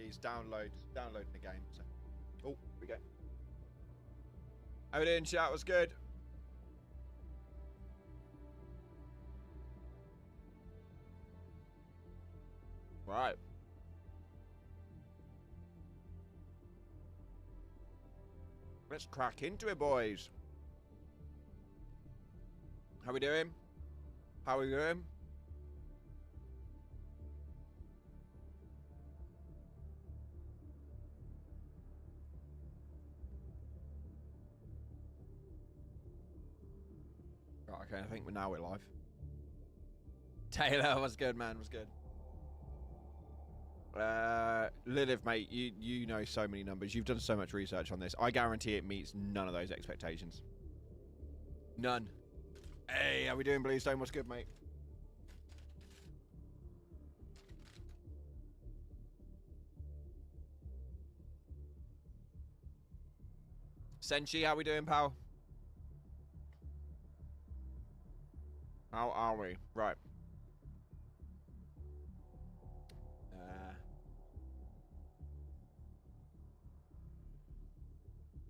He's downloading the game. So. Oh, here we go. How we doing, chat? What's good? Right. Let's crack into it, boys. How we doing? How we doing? Right, okay, I think now we're live. Taylor, what's good, man? What's good? Lilith, mate, you know so many numbers. You've done so much research on this. I guarantee it meets none of those expectations. None. Hey, how we doing, Bluestone? What's good, mate? Senshi, how we doing, pal? How are we? Right.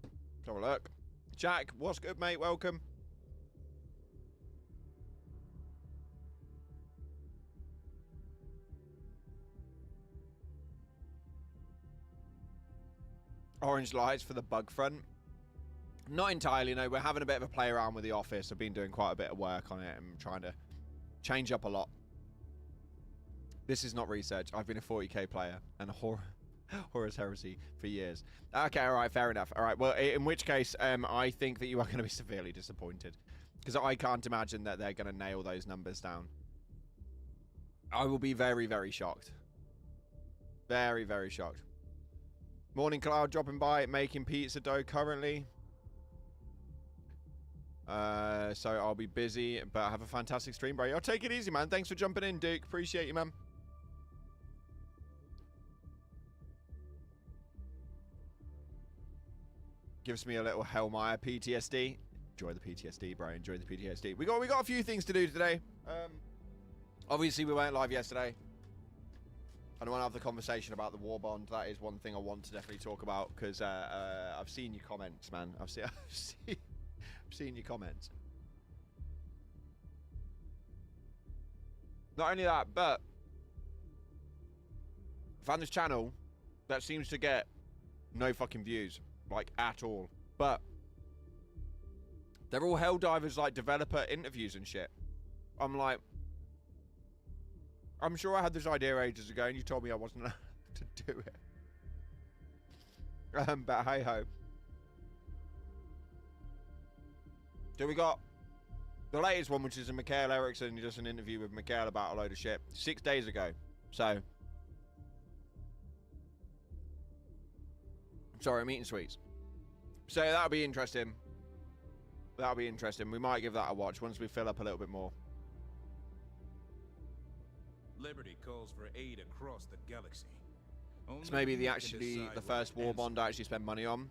Let's have a look. Jack, what's good, mate? Welcome. Orange lights for the bug front. Not entirely, no. We're having a bit of a play around with the office. I've been doing quite a bit of work on it and trying to change up a lot. This is not research. I've been a 40k player and a Horus Heresy for years. Okay, all right, fair enough. All right, well, in which case, I think that you are going to be severely disappointed because I can't imagine that they're going to nail those numbers down. I will be very, very shocked. Very, very shocked. Morning Cloud dropping by, making pizza dough currently. So I'll be busy, but have a fantastic stream, bro. I'll take it easy, man. Thanks for jumping in, Duke. Appreciate you, man. Gives me a little Hellmire PTSD. Enjoy the PTSD, bro. Enjoy the PTSD. We got a few things to do today. Obviously, we weren't live yesterday. I don't want to have the conversation about the Warbond. That is one thing I want to definitely talk about because I've seen your comments, man. I've seen your comments. Not only that, but I found this channel that seems to get no fucking views, like at all. But they're all Helldivers, like developer interviews and shit. I'm like, I'm sure I had this idea ages ago, and you told me I wasn't allowed to do it. But hey ho. So we got the latest one, which is a Mikael Eriksson. He does an interview with Mikael about a load of shit 6 days ago. So, sorry, I'm eating sweets. So that'll be interesting. That'll be interesting. We might give that a watch once we fill up a little bit more. Liberty calls for aid across the galaxy. It's maybe the first Warbond I actually spend money on.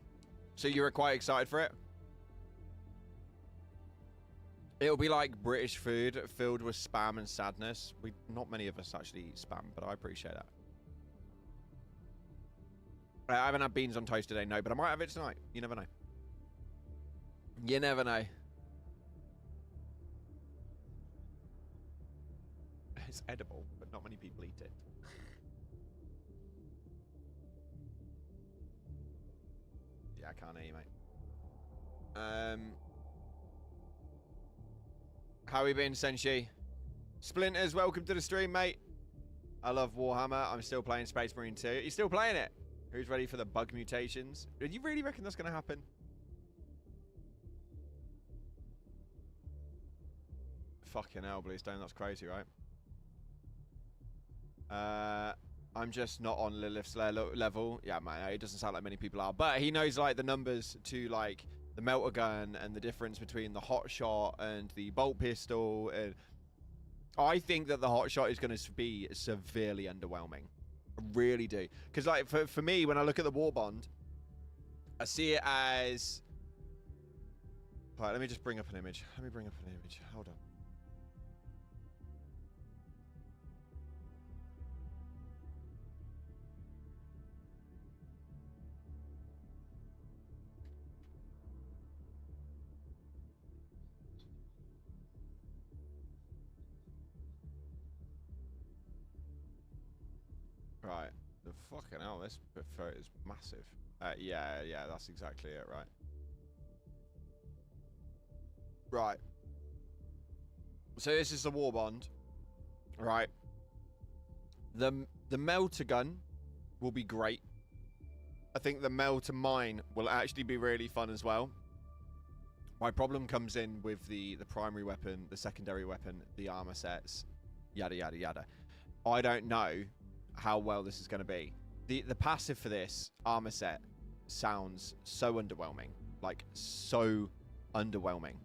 So you were quite excited for it? It'll be like British food filled with spam and sadness. Not many of us actually eat spam, but I appreciate that. I haven't had beans on toast today, no, but I might have it tonight. You never know. You never know. It's edible, but not many people eat it. Yeah, I can't hear you, mate. How we been, Senshi? Splinters, welcome to the stream, mate. I love Warhammer. I'm still playing Space Marine 2. You're still playing it? Who's ready for the bug mutations? Do you really reckon that's going to happen? Fucking hell, Bluestone. That's crazy, right? I'm just not on Lilith's level. Yeah, man, it doesn't sound like many people are. But he knows, like, the numbers to, like, the melter gun and the difference between the hot shot and the bolt pistol. And I think that the hot shot is going to be severely underwhelming. I really do. Because, like, for me, when I look at the Warbond, I see it as... Right, let me just bring up an image. Let me bring up an image. Hold on. Fucking hell, this photo is massive. Yeah, that's exactly it, right? Right. So this is the Warbond, right? The melter gun will be great. I think the melter mine will actually be really fun as well. My problem comes in with the primary weapon, the secondary weapon, the armor sets, yada yada yada. I don't know how well this is going to be. The passive for this armor set sounds so underwhelming, like so underwhelming.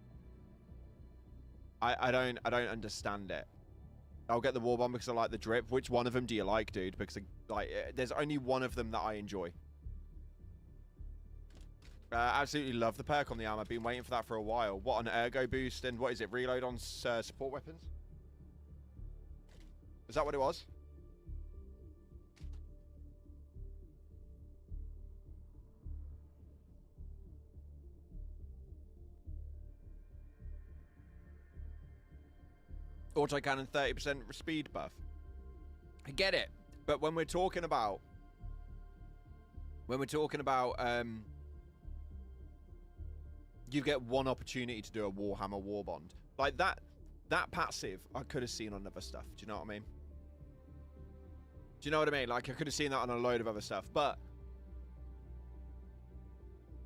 I don't understand it. I'll get the Warbond because I like the drip. Which one of them do you like, dude? Because like, there's only one of them that I enjoy. Absolutely love the perk on the armor. Been waiting for that for a while. What, an ergo boost and what is it? Reload on support weapons? Is that what it was? Autocannon 30% speed buff. I get it, but when we're talking about you get one opportunity to do a Warhammer Warbond. Like that passive I could have seen on other stuff. Do you know what I mean? Do you know what I mean? Like I could have seen that on a load of other stuff, but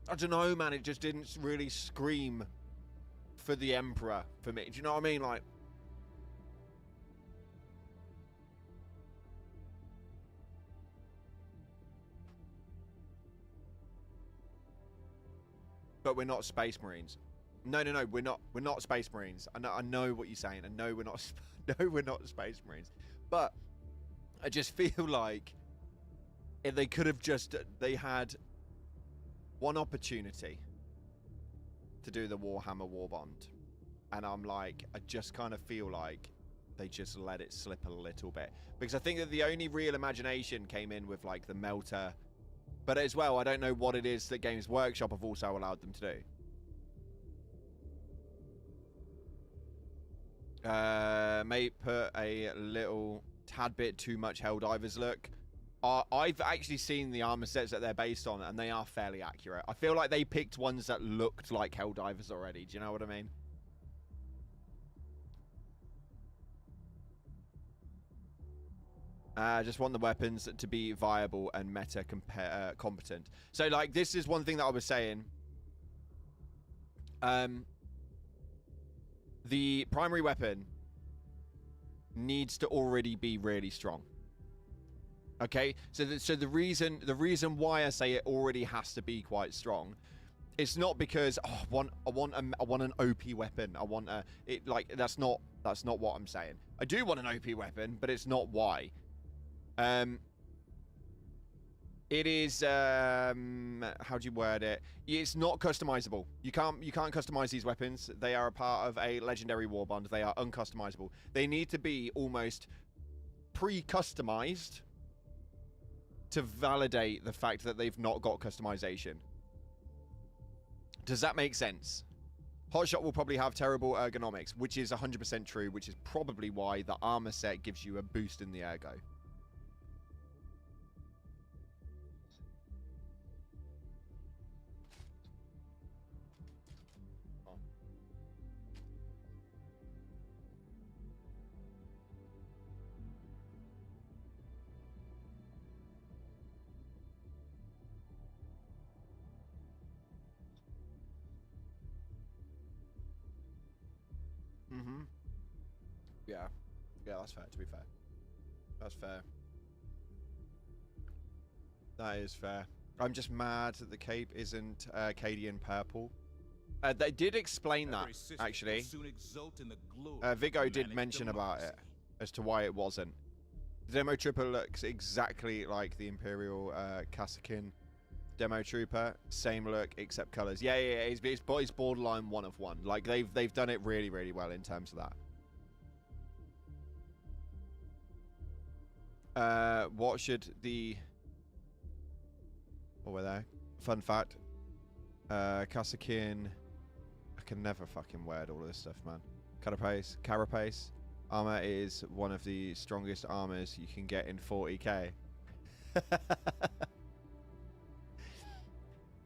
I don't know, man, it just didn't really scream for the Emperor for me. Do you know what I mean? Like, but we're not Space Marines. No, we're not Space Marines. I know what you're saying. I know we're not. No, we're not Space Marines. But I just feel like if they could have they had one opportunity to do the Warhammer Warbond, and I'm like, I just kind of feel like they just let it slip a little bit, because I think that the only real imagination came in with like the melter. But as well, I don't know what it is that Games Workshop have also allowed them to do. May put a little tad bit too much Helldivers look. I've actually seen the armor sets that they're based on, and they are fairly accurate. I feel like they picked ones that looked like Helldivers already. Do you know what I mean? Just want the weapons to be viable and meta competent. So, like, this is one thing that I was saying. The primary weapon needs to already be really strong. Okay, so the reason why I say it already has to be quite strong, it's not because I want an OP weapon. I want that's not what I'm saying. I do want an OP weapon, but it's not why. It is how do you word it? It's not customizable. You can't customize these weapons. They are a part of a legendary warbond. They are uncustomizable. They need to be almost pre-customized to validate the fact that they've not got customization. Does that make sense? Hotshot will probably have terrible ergonomics, which is 100% true, which is probably why the armor set gives you a boost in the ergo. Mm-hmm. Yeah, that's fair, to be fair. That's fair. That is fair. I'm just mad that the cape isn't Cadian purple. They did explain that, actually. Vigo did mention about it, as to why it wasn't. The Demo Trooper looks exactly like the Imperial Kassakin Demo Trooper. Same look, except colours. Yeah, it's borderline one of one. Like, they've done it really, really well in terms of that. What should the... What were they? Fun fact. Kassakin... I can never fucking word all of this stuff, man. Carapace. Armor is one of the strongest armors you can get in 40k.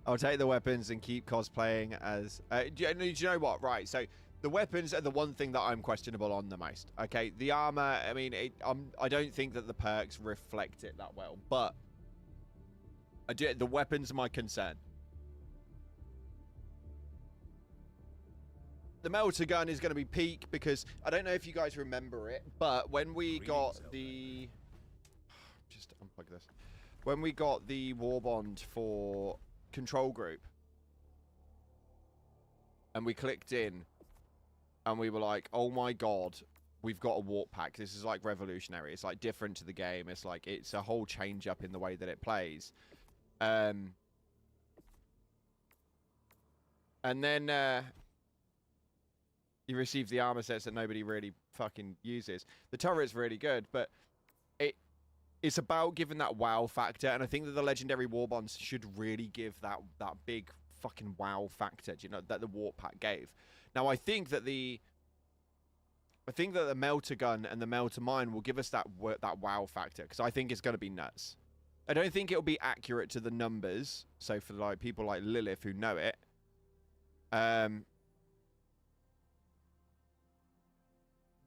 I'll take the weapons and keep cosplaying as... do you know what? Right, so the weapons are the one thing that I'm questionable on the most. Okay, the armor, I mean, I don't think that the perks reflect it that well, but the weapons are my concern. The melter gun is going to be peak because I don't know if you guys remember it, but when we got the... Just unplug this. When we got the Warbond for control group, and we clicked in, and we were like, oh my god, we've got a warp pack. This is like revolutionary. It's like different to the game. It's like, it's a whole change up in the way that it plays. And then... you receive the armor sets that nobody really fucking uses. The turret's really good, but it's about giving that wow factor, and I think that the legendary Warbonds should really give that big fucking wow factor, you know, that the warp pack gave. Now I think that the melter gun and the melter mine will give us that wow factor, because I think it's going to be nuts. I don't think it'll be accurate to the numbers, so for like people like Lilith who know it,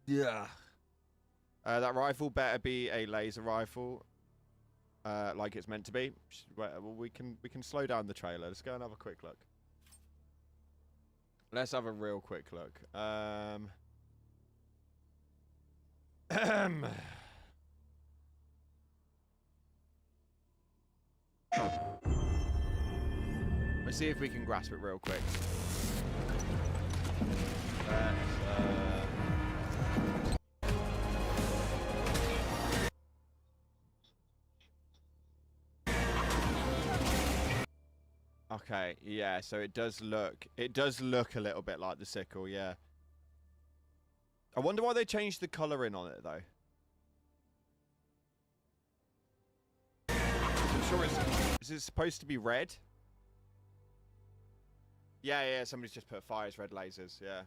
yeah. That rifle better be a laser rifle, like it's meant to be. Well, we can slow down the trailer. Let's go and have a quick look. Let's have a real quick look. Let's see if we can grasp it real quick. Okay, yeah, so it does look a little bit like the sickle, yeah. I wonder why they changed the colouring on it, though. I'm sure is it supposed to be red? Yeah, somebody's just put fire as red lasers, yeah.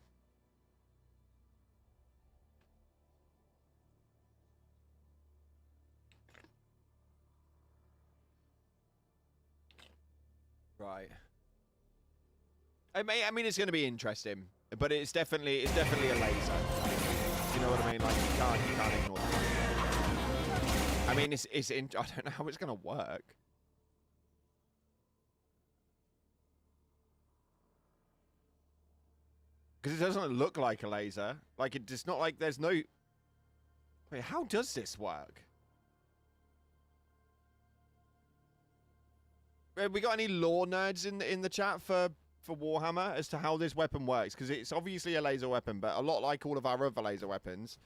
Right. I mean, it's going to be interesting, but it's definitely a laser. You know what I mean? Like you can't ignore that. I mean, I don't know how it's going to work. Because it doesn't look like a laser. Like it's not like there's no. Wait, how does this work? Have we got any lore nerds in the chat for Warhammer as to how this weapon works? Because it's obviously a laser weapon, but a lot like all of our other laser weapons,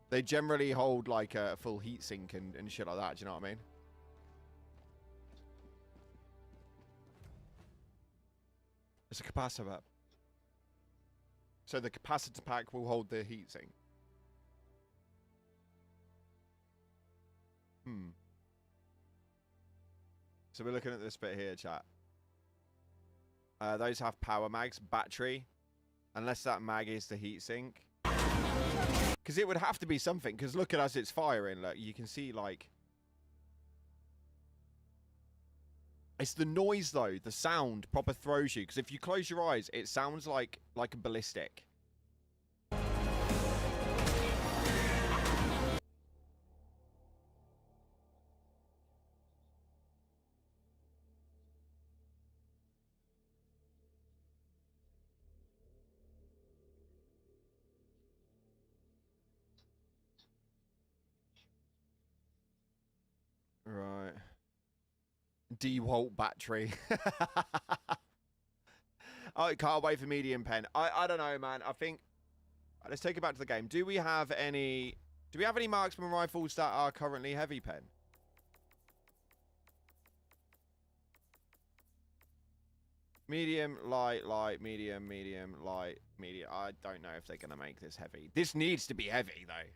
they generally hold like a full heatsink and shit like that. Do you know what I mean? It's a capacitor. So the capacitor pack will hold the heatsink. So we're looking at this bit here, chat. Those have power mags, battery, unless that mag is the heatsink. Because it would have to be something, because look at us, it's firing. Look, you can see, like... It's the noise, though. The sound proper throws you. Because if you close your eyes, it sounds like a ballistic. Right. DeWalt battery. I can't wait for medium pen. I don't know, man. I think... Let's take it back to the game. Do we have any marksman rifles that are currently heavy pen? Medium, light, medium, light, medium. I don't know if they're going to make this heavy. This needs to be heavy, though.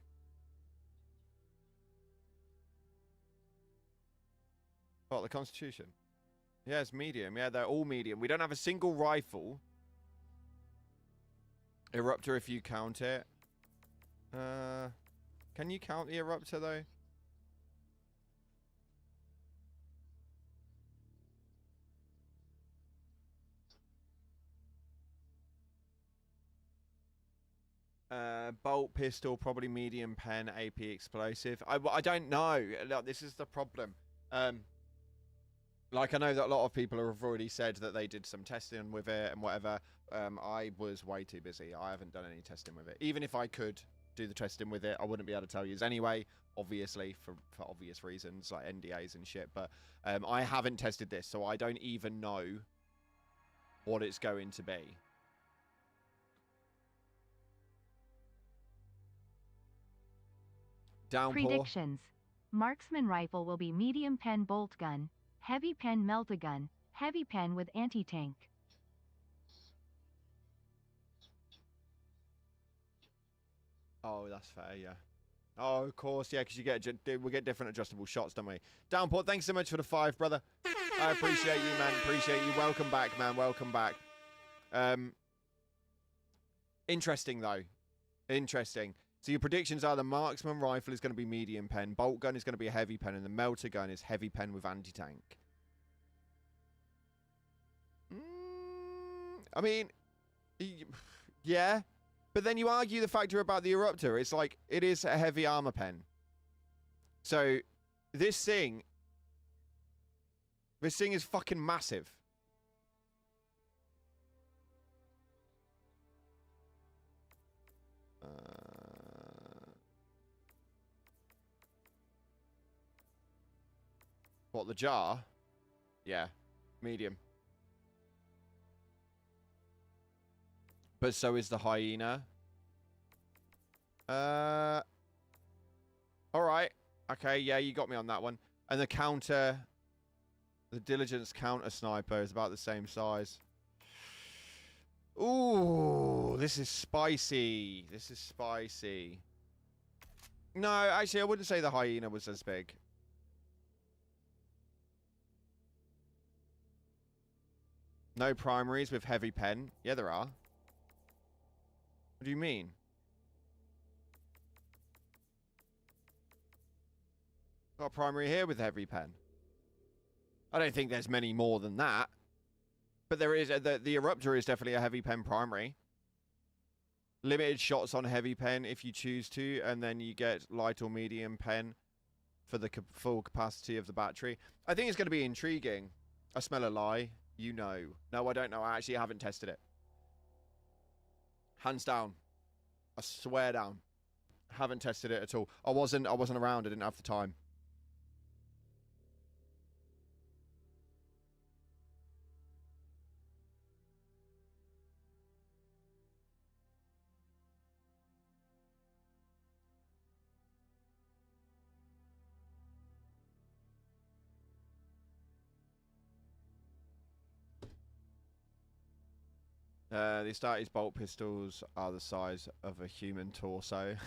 What, the Constitution? Yeah, it's medium. Yeah, they're all medium. We don't have a single rifle. Eruptor, if you count it. Can you count the Eruptor, though? bolt pistol, probably medium pen, AP explosive. I don't know. Look, this is the problem. Like, I know that a lot of people have already said that they did some testing with it and whatever. I was way too busy. I haven't done any testing with it. Even if I could do the testing with it, I wouldn't be able to tell you anyway, obviously, for obvious reasons, like NDAs and shit. But I haven't tested this, so I don't even know what it's going to be. Downpour. Predictions. Marksman rifle will be medium pen bolt gun, heavy pen melt-a-gun, heavy pen with anti-tank. Oh, that's fair, yeah. Oh, of course, yeah, because we get different adjustable shots, don't we? Downpour, thanks so much for the 5, brother. I appreciate you, man. Appreciate you. Welcome back, man. Welcome back. Interesting, though. Interesting. So your predictions are the marksman rifle is going to be medium pen, bolt gun is going to be a heavy pen, and the melter gun is heavy pen with anti-tank. I mean, yeah. But then you argue the factor about the eruptor. It's like, it is a heavy armor pen. So, this thing is fucking massive. What, the jar? Yeah, medium. But so is the hyena. Alright. Okay, yeah, you got me on that one. And the counter... The diligence counter sniper is about the same size. Ooh, this is spicy. This is spicy. No, actually, I wouldn't say the hyena was as big. No primaries with heavy pen. Yeah, there are. What do you mean? Got a primary here with heavy pen. I don't think there's many more than that. But there is, the Eruptor is definitely a heavy pen primary. Limited shots on heavy pen if you choose to, and then you get light or medium pen for the full capacity of the battery. I think it's going to be intriguing. I smell a lie. You know. No, I don't know. I actually haven't tested it. Hands down. I swear down. Haven't tested it at all. I wasn't around. I didn't have the time. The Astartes bolt pistols are the size of a human torso.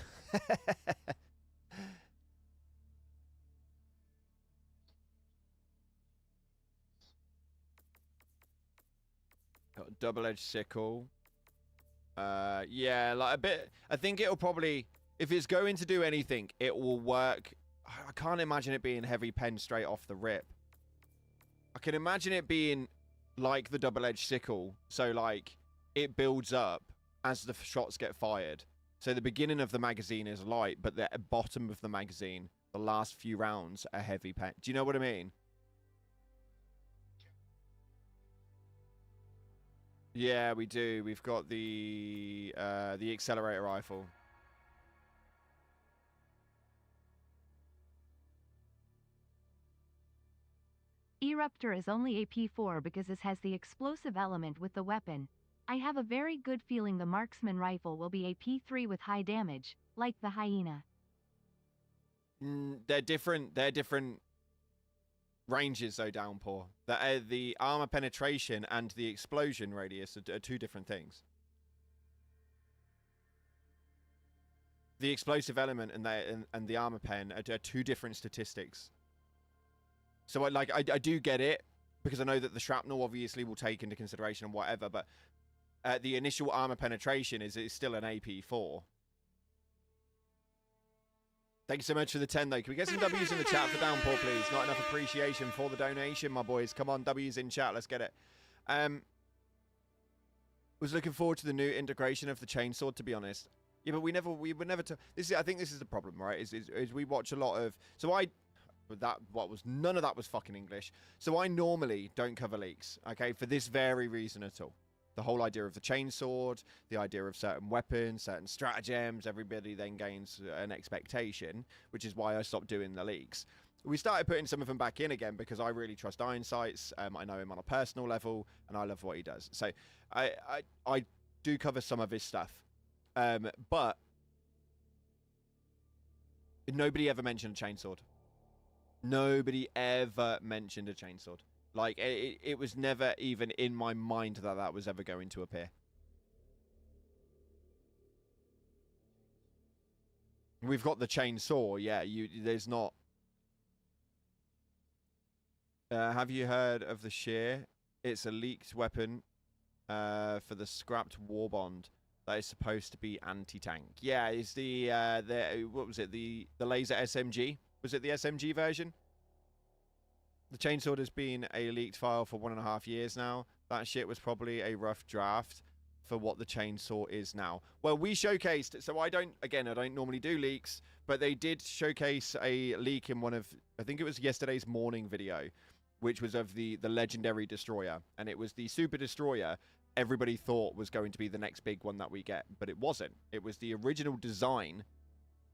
Got a double-edged sickle. Yeah, like a bit. I think it'll probably, if it's going to do anything, it will work. I can't imagine it being heavy pen straight off the rip. I can imagine it being like the double-edged sickle. So like, it builds up as the shots get fired. So the beginning of the magazine is light, but the bottom of the magazine, the last few rounds, are heavy pen. Do you know what I mean? Yeah, we do. We've got the accelerator rifle. Eruptor is only AP4 because it has the explosive element with the weapon. I have a very good feeling the marksman rifle will be AP3 with high damage, like the hyena. They're different ranges, though, Downpour. The armor penetration and the explosion radius are two different things. The explosive element and the armor pen are two different statistics. So I do get it, because I know that the shrapnel obviously will take into consideration and whatever, but the initial armor penetration is still an AP4. Thank you so much for the 10, though. Can we get some W's in the chat for Downpour, please? Not enough appreciation for the donation, my boys. Come on, W's in chat. Let's get it. Was looking forward to the new integration of the chainsword, to be honest. Yeah, but we would never. This is, I think this is the problem, right? Is we watch a lot of. So none of that was fucking English. So I normally don't cover leaks, okay, for this very reason at all. The whole idea of the chainsword, the idea of certain weapons, certain stratagems, everybody then gains an expectation, which is why I stopped doing the leaks. We started putting some of them back in again because I really trust Ironsights. I know him on a personal level, and I love what he does. So I do cover some of his stuff, but nobody ever mentioned a chainsword. Nobody ever mentioned a chainsword. Like, it was never even in my mind that that was ever going to appear. We've got the chainsaw, yeah. There's not. Have you heard of the shear? It's a leaked weapon for the scrapped Warbond that is supposed to be anti-tank. Yeah, it's the what was it? The laser SMG? Was it the SMG version? The chainsword has been a leaked file for 1.5 years now. That shit was probably a rough draft for what the chainsaw is now. Well, we showcased, so I don't normally do leaks, but they did showcase a leak in one of, I think it was yesterday's morning video, which was of the legendary destroyer, and it was the super destroyer everybody thought was going to be the next big one that we get, but it wasn't. It was the original design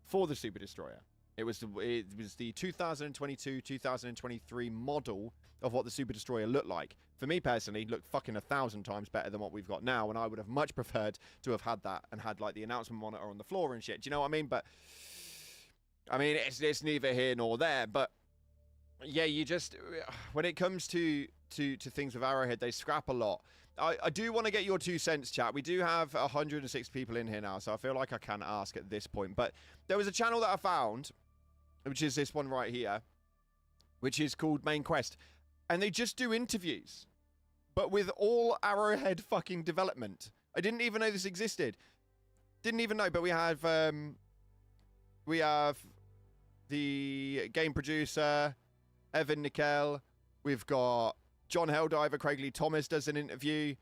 for the super destroyer. It was the 2022-2023 model of what the Super Destroyer looked like. For me personally, looked fucking 1,000 times better than what we've got now, and I would have much preferred to have had that and had like the announcement monitor on the floor and shit. Do you know what I mean? But I mean, it's neither here nor there. But yeah, you just, when it comes to things with Arrowhead, they scrap a lot. I do want to get your 2 cents, chat. We do have 106 people in here now, so I feel like I can ask at this point. But there was a channel that I found, which is this one right here, which is called Main Quest. And they just do interviews, but with all Arrowhead fucking development. I didn't even know this existed. Didn't even know, but we have the game producer, Evan Nickel. We've got John Helldiver, Craig Lee Thomas does an interview.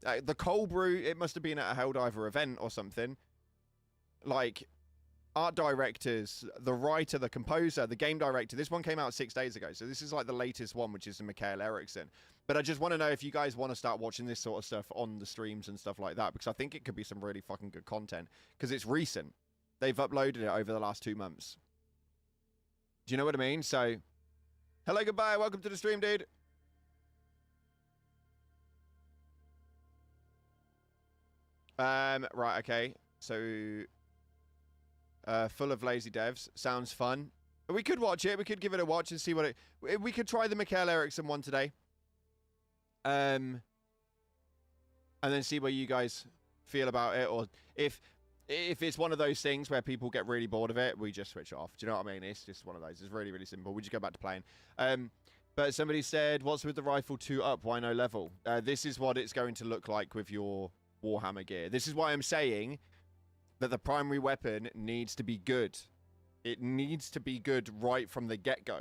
The Cold Brew, it must have been at a Helldiver event or something. Like, art directors, the writer, the composer, the game director. This one came out 6 days ago, so this is like the latest one, which is the Mikael Eriksson. But I just want to know if you guys want to start watching this sort of stuff on the streams and stuff like that, because I think it could be some really fucking good content, because it's recent. They've uploaded it over the last 2 months. Do you know what I mean? So, hello, goodbye, welcome to the stream, dude. Right, okay. So, full of lazy devs. Sounds fun. We could watch it. We could give it a watch and see what it... We could try the Mikael Eriksson one today. And then see what you guys feel about it. Or if it's one of those things where people get really bored of it, we just switch it off. Do you know what I mean? It's just one of those. It's really, really simple. We just go back to playing. But somebody said, what's with the rifle 2 up? Why no level? This is what it's going to look like with your Warhammer gear. This is why I'm saying that the primary weapon needs to be good. It needs to be good right from the get-go.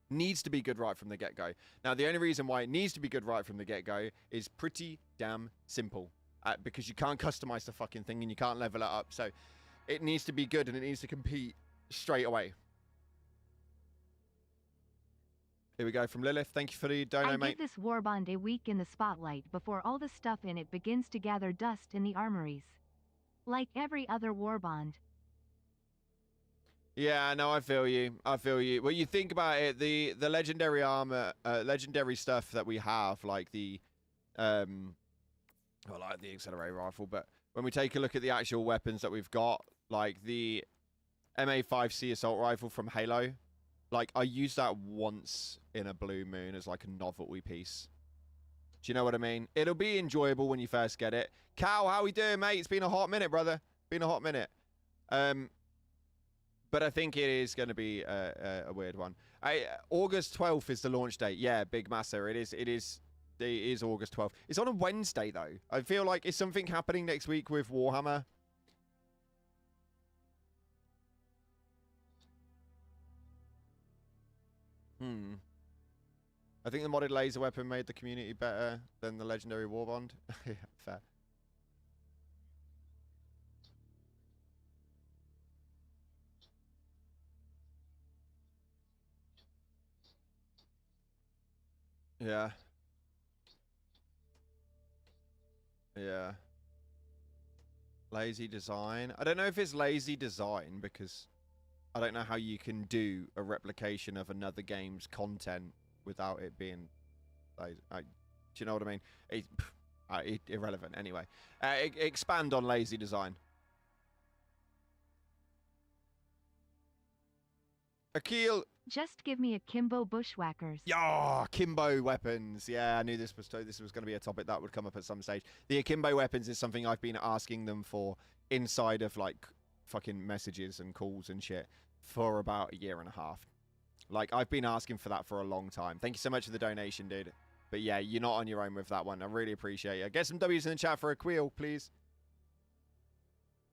Needs to be good right from the get-go. Now, the only reason why it needs to be good right from the get-go is pretty damn simple. Because you can't customize the fucking thing and you can't level it up. So it needs to be good and it needs to compete straight away. Here we go from Lilith. Thank you for the dono, mate. I give this Warbond a week in the spotlight before all the stuff in it begins to gather dust in the armories. Like every other Warbond. Yeah, no, I feel you. I feel you. Well, you think about it, the legendary armor, legendary stuff that we have, like the, well, like the accelerator rifle, but when we take a look at the actual weapons that we've got, like the MA5C assault rifle from Halo, like I used that once in a blue moon as like a novelty piece. Do you know what I mean? It'll be enjoyable when you first get it. Cal, how we doing, mate? It's been a hot minute, brother. Been a hot minute. But I think it is going to be a weird one. August 12th is the launch date. Yeah, Big Massa. It is August 12th. It's on a Wednesday, though. I feel like, is something happening next week with Warhammer? I think the modded laser weapon made the community better than the legendary Warbond. Yeah, fair. Yeah. Yeah. Lazy design. I don't know if it's lazy design because I don't know how you can do a replication of another game's content without it being like, do you know what I mean? Irrelevant anyway. Expand on lazy design. Akil. Just give me akimbo bushwhackers. Yeah, akimbo weapons. Yeah, I knew this was going to be a topic that would come up at some stage. The akimbo weapons is something I've been asking them for inside of like fucking messages and calls and shit for about a year and a half. Like, I've been asking for that for a long time. Thank you so much for the donation, dude. But yeah, you're not on your own with that one. I really appreciate it. Get some W's in the chat for a queel, please.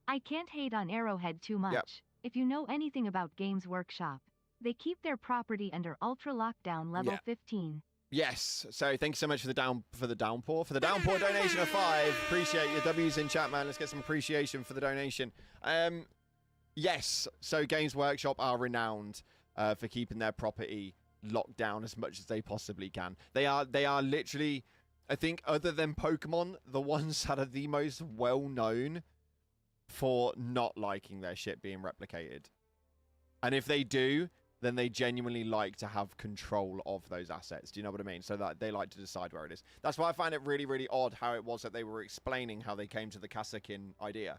I can't hate on Arrowhead too much. Yep. If you know anything about Games Workshop, they keep their property under ultra lockdown level 15. Yes. So thank you so much for the downpour donation of 5. Appreciate your W's in chat, man. Let's get some appreciation for the donation. Yes. So Games Workshop are renowned for keeping their property locked down as much as they possibly can. They are literally, I think, other than Pokemon, the ones that are the most well known for not liking their shit being replicated. And if they do, then they genuinely like to have control of those assets. Do you know what I mean? So that they like to decide where it is. That's why I find it really, really odd how it was that they were explaining how they came to the Kassakin idea.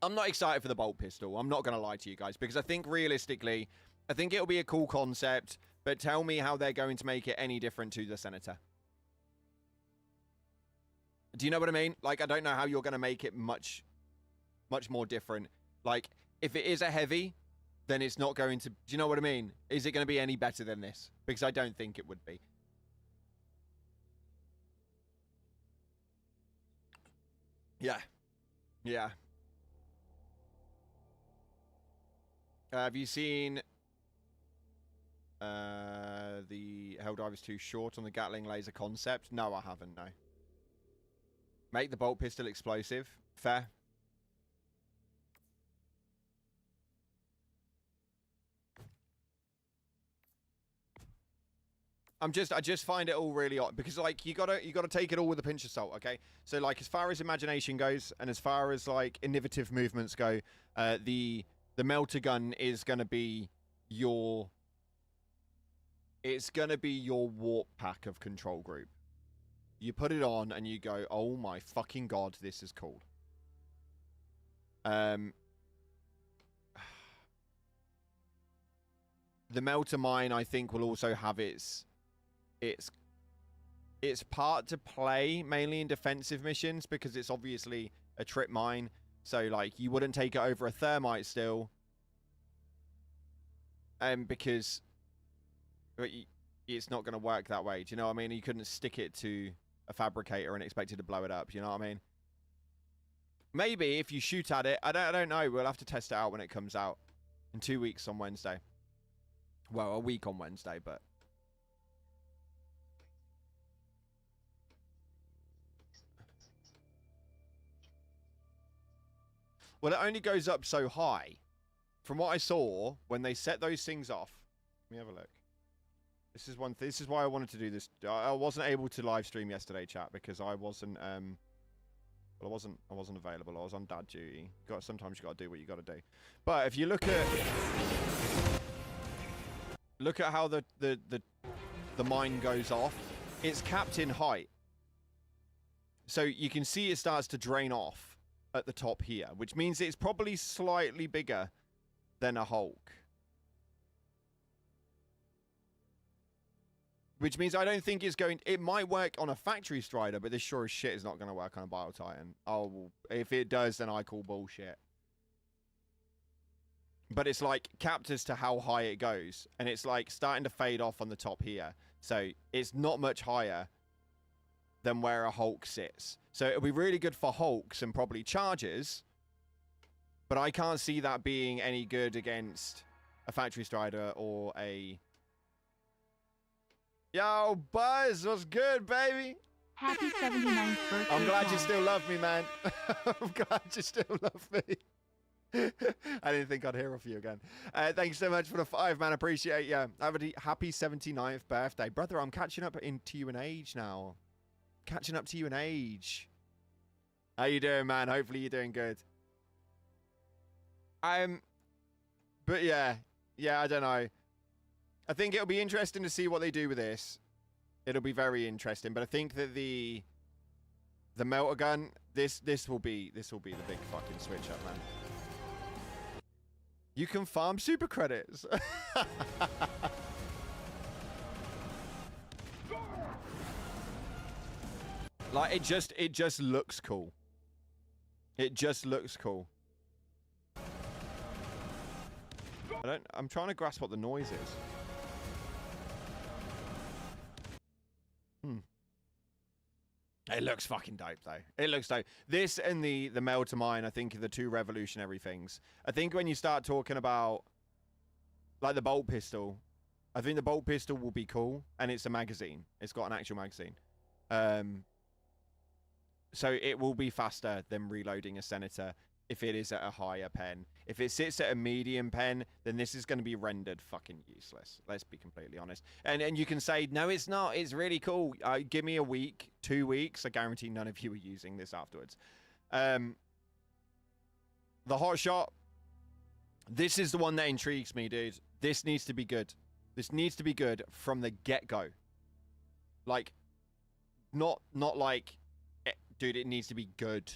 I'm not excited for the bolt pistol. I'm not going to lie to you guys, because I think realistically, I think it'll be a cool concept, but tell me how they're going to make it any different to the Senator. Do you know what I mean? Like, I don't know how you're going to make it much more different. Like, if it is a heavy, then it's not going to... Do you know what I mean? Is it going to be any better than this? Because I don't think it would be. Yeah. Yeah. Have you seen the Helldivers 2 short on the Gatling laser concept? No, I haven't, no. Make the bolt pistol explosive. Fair. I just find it all really odd because, like, you gotta take it all with a pinch of salt, okay? So, like, as far as imagination goes and as far as like innovative movements go, the melter gun is gonna be your warp pack of control group. You put it on and you go, oh my fucking god, this is cool. The melter mine, I think, will also have its part to play mainly in defensive missions because it's obviously a trip mine. So, like, you wouldn't take it over a thermite still. Because it's not going to work that way. Do you know what I mean? You couldn't stick it to a fabricator and expect it to blow it up. You know what I mean? Maybe if you shoot at it. I don't know. We'll have to test it out when it comes out. In 2 weeks on Wednesday. Well, a week on Wednesday, but... Well, it only goes up so high. From what I saw, when they set those things off... Let me have a look. This is why I wanted to do this. I wasn't able to live stream yesterday, chat, because I wasn't... Well, I wasn't available. I was on dad duty. Sometimes you got to do what you got to do. But if you look at... Look at how the mine goes off. It's capped in height. So you can see it starts to drain off at the top here, which means it's probably slightly bigger than a Hulk. Which means I don't think it's going... It might work on a factory strider, but this sure as shit is not going to work on a Biotitan. Oh, if it does, then I call bullshit. But it's like capped as to how high it goes. And it's like starting to fade off on the top here. So it's not much higher than where a Hulk sits. So it'll be really good for Hulks and probably Chargers. But I can't see that being any good against a factory strider or a... Yo, Buzz, what's good, baby? Happy 79th birthday. I'm glad you still love me, man. I'm glad you still love me. I didn't think I'd hear off you again. Thanks so much for the 5, man. Appreciate you. Have a happy 79th birthday. Brother, I'm catching up to you in age now. Catching up to you in age. How you doing, man? Hopefully you're doing good. But yeah, I don't know. I think it'll be interesting to see what they do with this. It'll be very interesting. But I think that the melter gun, this will be the big fucking switch up, man. You can farm super credits. Like it just looks cool. It just looks cool. I'm trying to grasp what the noise is. It looks fucking dope, though. It looks dope. This and the melter mine, I think, are the two revolutionary things. I think when you start talking about, like, the bolt pistol, I think the bolt pistol will be cool, and it's a magazine. It's got an actual magazine. So it will be faster than reloading a Senator if it is at a higher pen. If it sits at a medium pen, then this is going to be rendered fucking useless. Let's be completely honest. And you can say, no, it's not. It's really cool. Give me a week, 2 weeks. I guarantee none of you are using this afterwards. The hot shot. This is the one that intrigues me, dude. This needs to be good. This needs to be good from the get-go. Like, not like, dude, it needs to be good.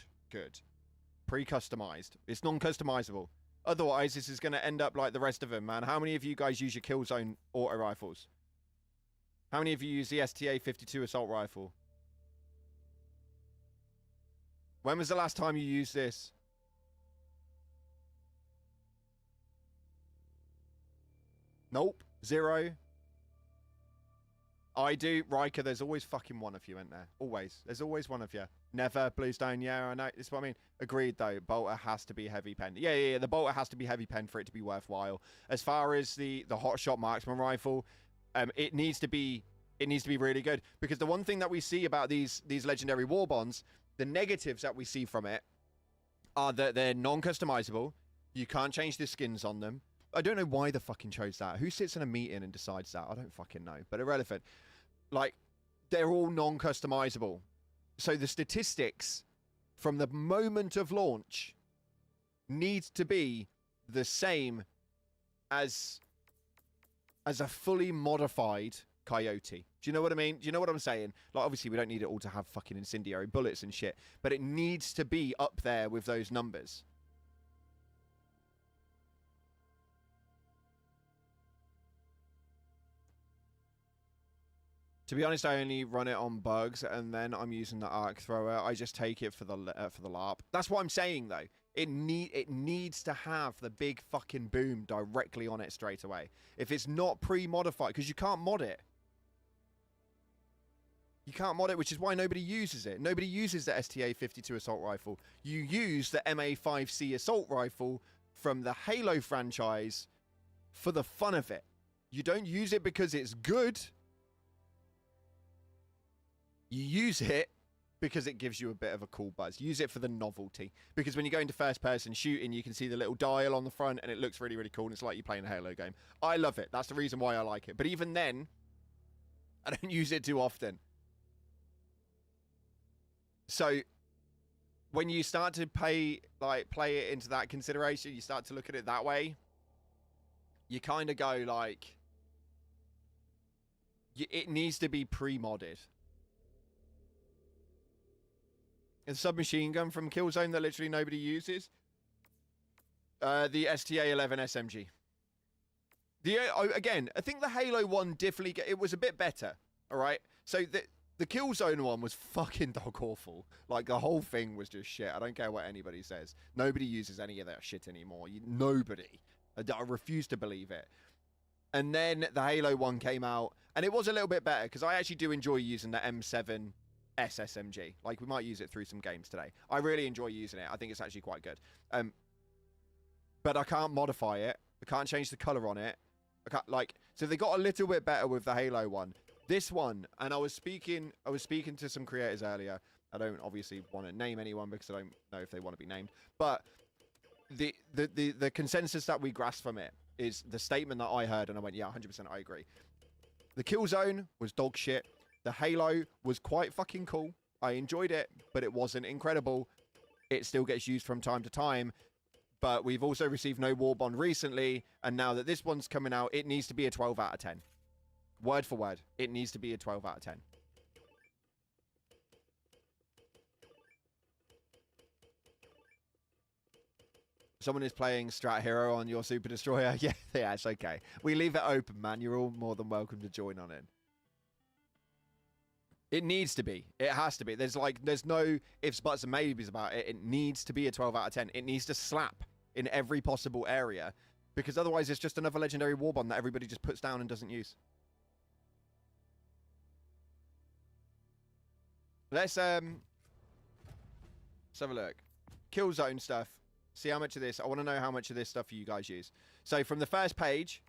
Pre-customized. It's non-customizable. Otherwise, this is going to end up like the rest of them, man. How many of you guys use your Killzone auto rifles? How many of you use the STA-52 assault rifle? When was the last time you used this? Nope. 0. I do. Riker, there's always fucking one of you, isn't there? Always. There's always one of you. Never. Bluestone, yeah, I know. That's what I mean. Agreed, though. Bolter has to be heavy pen. Yeah. The bolter has to be heavy pen for it to be worthwhile. As far as the hotshot marksman rifle, it needs to be really good. Because the one thing that we see about these legendary warbonds, the negatives that we see from it, are that they're non-customizable. You can't change the skins on them. I don't know why they fucking chose that. Who sits in a meeting and decides that? I don't fucking know. But irrelevant. Like, they're all non-customizable. So the statistics from the moment of launch need to be the same as a fully modified Coyote. Do you know what I mean? Do you know what I'm saying? Like, obviously, we don't need it all to have fucking incendiary bullets and shit. But it needs to be up there with those numbers. To be honest, I only run it on bugs, and then I'm using the arc thrower. I just take it for the LARP. That's what I'm saying, though. It needs to have the big fucking boom directly on it straight away. If it's not pre-modified, because you can't mod it. You can't mod it, which is why nobody uses it. Nobody uses the STA-52 assault rifle. You use the MA5C assault rifle from the Halo franchise for the fun of it. You don't use it because it's good. You use it because it gives you a bit of a cool buzz. Use it for the novelty. Because when you go into first-person shooting, you can see the little dial on the front, and it looks really, really cool, and it's like you're playing a Halo game. I love it. That's the reason why I like it. But even then, I don't use it too often. So, when you start to play it into that consideration, you start to look at it that way, you kind of go like, it needs to be pre-modded. A submachine gun from Killzone that literally nobody uses. The STA-11 SMG. Again, I think the Halo one definitely... It was a bit better, all right? So the Killzone one was fucking dog awful. Like, the whole thing was just shit. I don't care what anybody says. Nobody uses any of that shit anymore. Nobody. I refuse to believe it. And then the Halo one came out, and it was a little bit better, because I actually do enjoy using the M7... SMG. Like, we might use it through some games today. I really enjoy using it. I think it's actually quite good. But I can't modify it. I can't change the color on it. I can't, like, so they got a little bit better with the Halo one. This one, and I was speaking to some creators earlier. I don't obviously want to name anyone because I don't know if they want to be named. But the consensus that we grasp from it is the statement that I heard, and I went, yeah, 100%, I agree. The kill zone was dog shit. The Halo was quite fucking cool. I enjoyed it, but it wasn't incredible. It still gets used from time to time. But we've also received no Warbond recently, and now that this one's coming out, it needs to be a 12 out of 10. Word for word, it needs to be a 12 out of 10. Someone is playing Strat Hero on your Super Destroyer. Yeah, it's okay. We leave it open, man. You're all more than welcome to join on in. It needs to be. It has to be. There's no ifs, buts, and maybes about it. It needs to be a 12 out of 10. It needs to slap in every possible area, because otherwise it's just another legendary Warbond that everybody just puts down and doesn't use. Let's have a look. Kill zone stuff. See how much of this. I want to know how much of this stuff you guys use. So from the first page,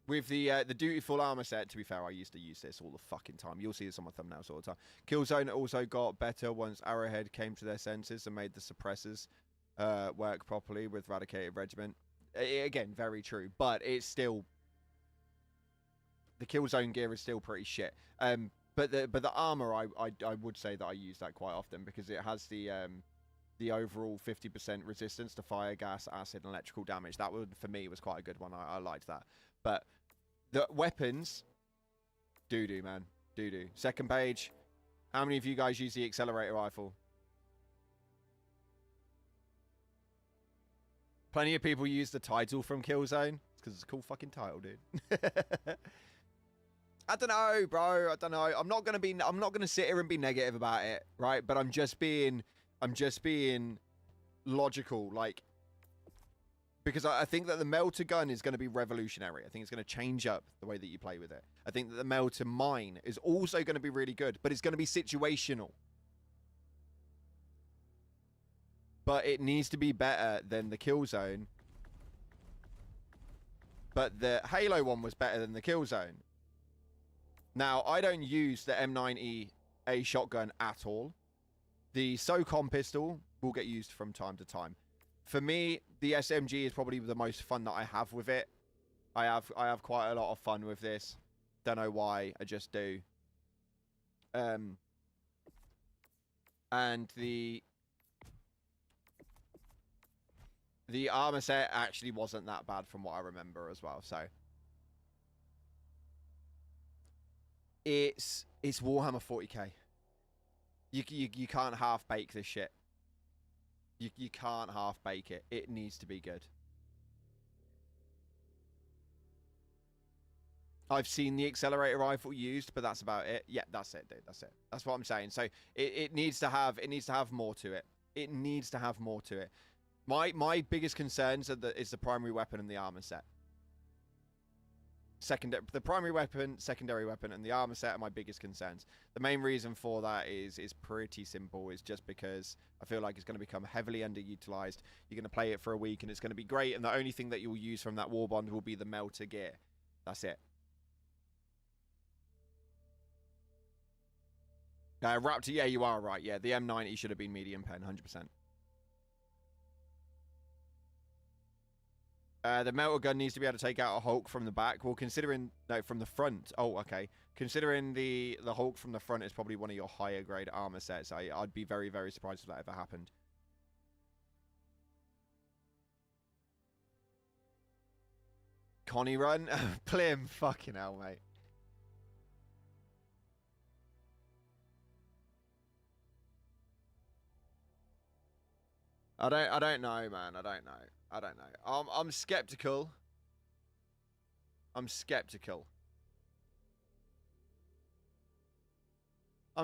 with the dutiful armor set. To be fair, I used to use this all the fucking time. You'll see this on my thumbnails all the time. Killzone also got better once Arrowhead came to their senses and made the suppressors work properly with Radicated Regiment. Again, very true, but it's still, the Killzone gear is still pretty shit. But the armor, I would say that I use that quite often, because it has the overall 50% resistance to fire, gas, acid, and electrical damage. That would, for me, was quite a good one. I liked that. But the weapons, doo-doo, man. Doo-doo. Second page. How many of you guys use the accelerator rifle? Plenty of people use the title from Killzone. It's because it's a cool fucking title, dude. I don't know, bro. I don't know. I'm not gonna sit here and be negative about it, right? But I'm just being logical, like, because I think that the melter gun is going to be revolutionary. I think it's going to change up the way that you play with it. I think that the melter mine is also going to be really good, but it's going to be situational. But it needs to be better than the Killzone. But the Halo one was better than the Killzone. Now, I don't use the M90A shotgun at all. The SOCOM pistol will get used from time to time. For me, the SMG is probably the most fun that I have with it. I have quite a lot of fun with this. Don't know why, I just do. And the armor set actually wasn't that bad from what I remember as well. So it's Warhammer 40k. You can't half bake this shit. You can't half bake it. It needs to be good. I've seen the accelerator rifle used, but that's about it. Yeah, that's it, dude. That's it. That's what I'm saying. So it needs to have more to it. It needs to have more to it. My biggest concerns is the primary weapon and the armor set. The primary weapon, secondary weapon, and the armor set are my biggest concerns. The main reason for that is pretty simple. It's just because I feel like it's going to become heavily underutilized. You're going to play it for a week and it's going to be great, and the only thing that you'll use from that Warbond will be the melter gear. That's it. Raptor, yeah, you are right. Yeah, the M90 should have been medium pen, 100%. The melter gun needs to be able to take out a Hulk from the back. Well, considering... No, from the front. Oh, okay. Considering the Hulk from the front is probably one of your higher grade armor sets, I'd be very, very surprised if that ever happened. Connie run? Plim. Fucking hell, mate. I don't know, man. I don't know. I'm skeptical. I'm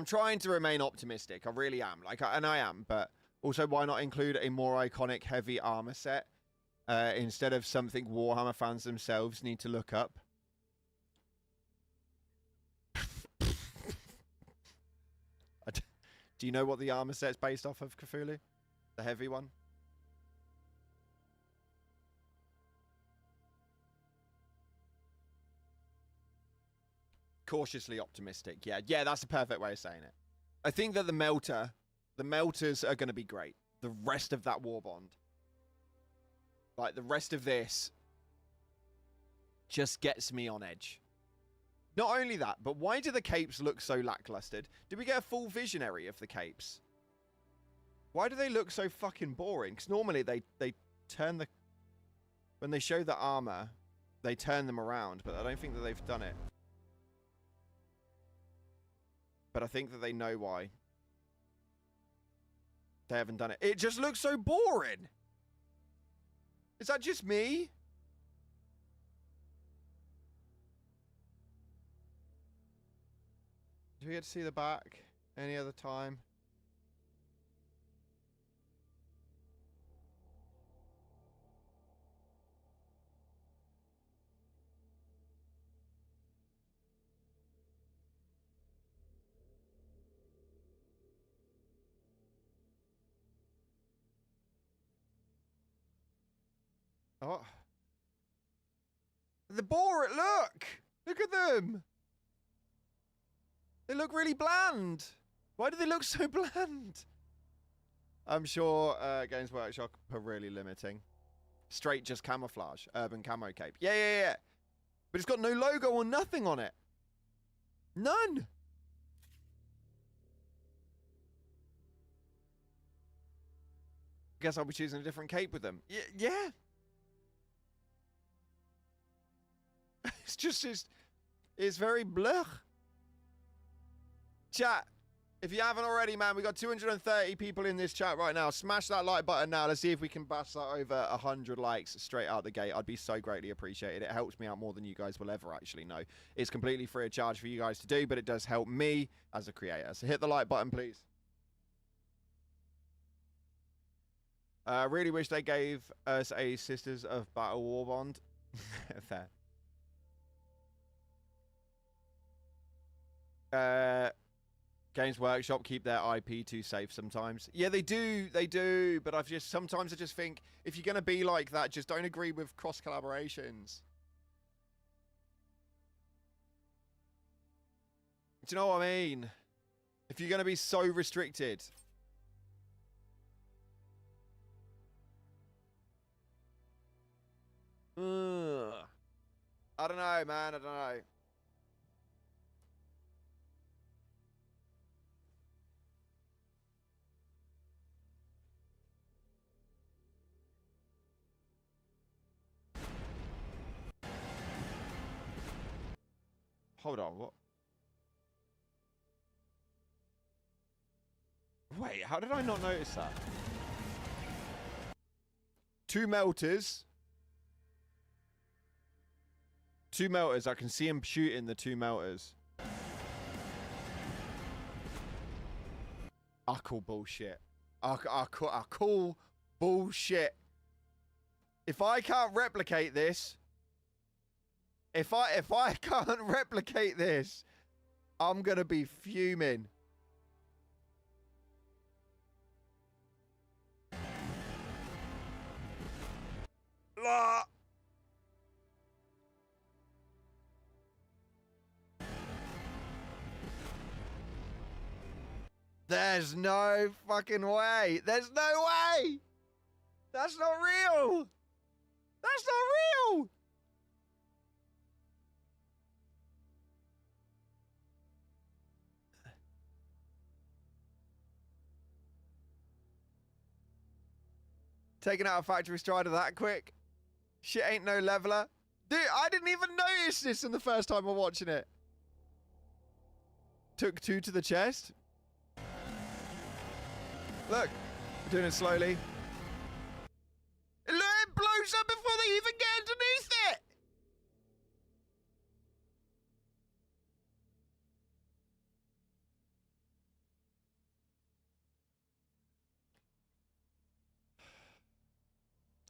trying to remain optimistic. I really am. And I am. But also, why not include a more iconic heavy armor set instead of something Warhammer fans themselves need to look up? Do you know what the armor set's based off of, Cthulhu? The heavy one? Cautiously optimistic. Yeah, that's the perfect way of saying it. I think that the melters are going to be great. The rest of that Warbond Like, the rest of this just gets me on edge. Not only that, but why do the capes look so lackluster? Did we get a full visionary of the capes? Why do they look so fucking boring? Because normally they turn the... When they show the armor, they turn them around, but I don't think that they've done it. But I think that they know why. They haven't done it. It just looks so boring. Is that just me? Do we get to see the back any other time? Oh. The boring, look! Look at them! They look really bland. Why do they look so bland? I'm sure Games Workshop are really limiting. Straight just camouflage. Urban camo cape. Yeah. But it's got no logo or nothing on it. None. Guess I'll be choosing a different cape with them. Yeah. It's very blech. Chat, if you haven't already, man, we got 230 people in this chat right now. Smash that like button now. Let's see if we can bash that over 100 likes straight out the gate. I'd be so greatly appreciated. It helps me out more than you guys will ever actually know. It's completely free of charge for you guys to do, but it does help me as a creator. So hit the like button, please. Really wish they gave us a Sisters of Battle Warbond. Fair. Games Workshop keep their IP too safe sometimes. Yeah, they do, but sometimes I just think if you're gonna be like that, just don't agree with cross collaborations. Do you know what I mean? If you're gonna be so restricted. Ugh. I don't know, man, I don't know. Hold on, what? Wait, how did I not notice that? Two melters. Two melters. I can see him shooting the two melters. I call bullshit. I call bullshit. If I can't replicate this... If I can't replicate this, I'm gonna be fuming. La. There's no fucking way. There's no way. That's not real. That's not real. Taking out a factory strider that quick. Shit ain't no leveler. Dude, I didn't even notice this in the first time I'm watching it. Took two to the chest. Look, we're doing it slowly. Look, it blows up before they even get underneath it.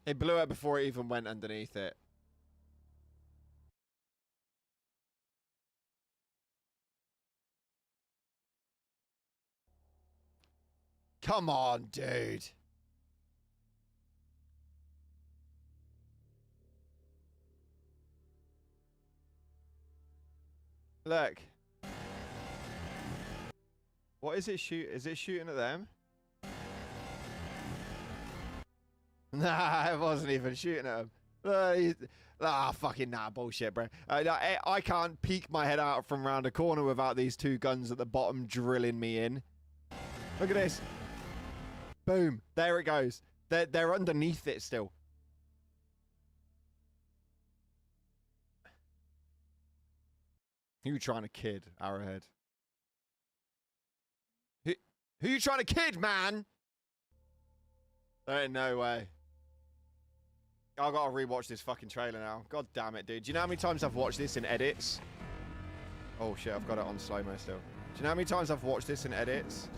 It blew up before it even went underneath it. Come on, dude. Look. What is it shoot? Is it shooting at them? Nah, I wasn't even shooting at him. Fucking nah, bullshit, bro. I can't peek my head out from round a corner without these two guns at the bottom drilling me in. Look at this. Boom. There it goes. They're underneath it still. Who you trying to kid, Arrowhead? Who you trying to kid, man? There ain't no way. I gotta rewatch this fucking trailer now. God damn it, dude. Do you know how many times I've watched this in edits? Oh shit, I've got it on slow-mo still. Do you know how many times I've watched this in edits?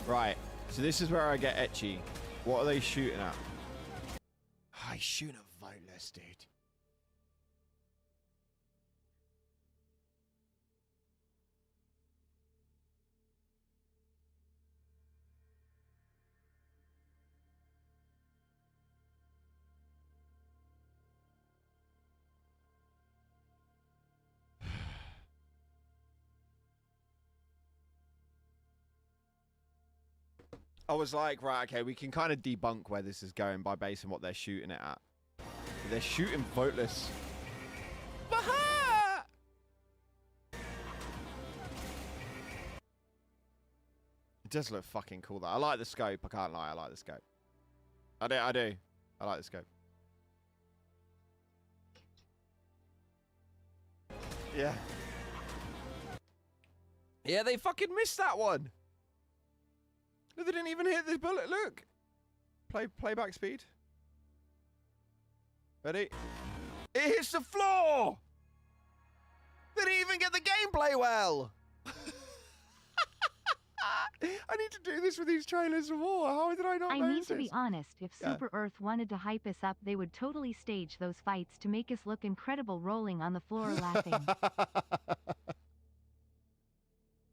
Right, so this is where I get etchy. What are they shooting at? Oh, he's shooting at Voteless, dude. I was like, right, okay, we can kind of debunk where this is going by basing what they're shooting it at. They're shooting Voteless. Baha! It does look fucking cool, though. I like the scope. I can't lie. I like the scope. I do. I like the scope. Yeah. Yeah, they fucking missed that one. They didn't even hit the bullet. Look. Playback speed. Ready? It hits the floor. They didn't even get the gameplay well. I need to do this with these trailers more. How did I not I notice mean, to be this? honest, if Super Earth wanted to hype us up, they would totally stage those fights to make us look incredible rolling on the floor laughing.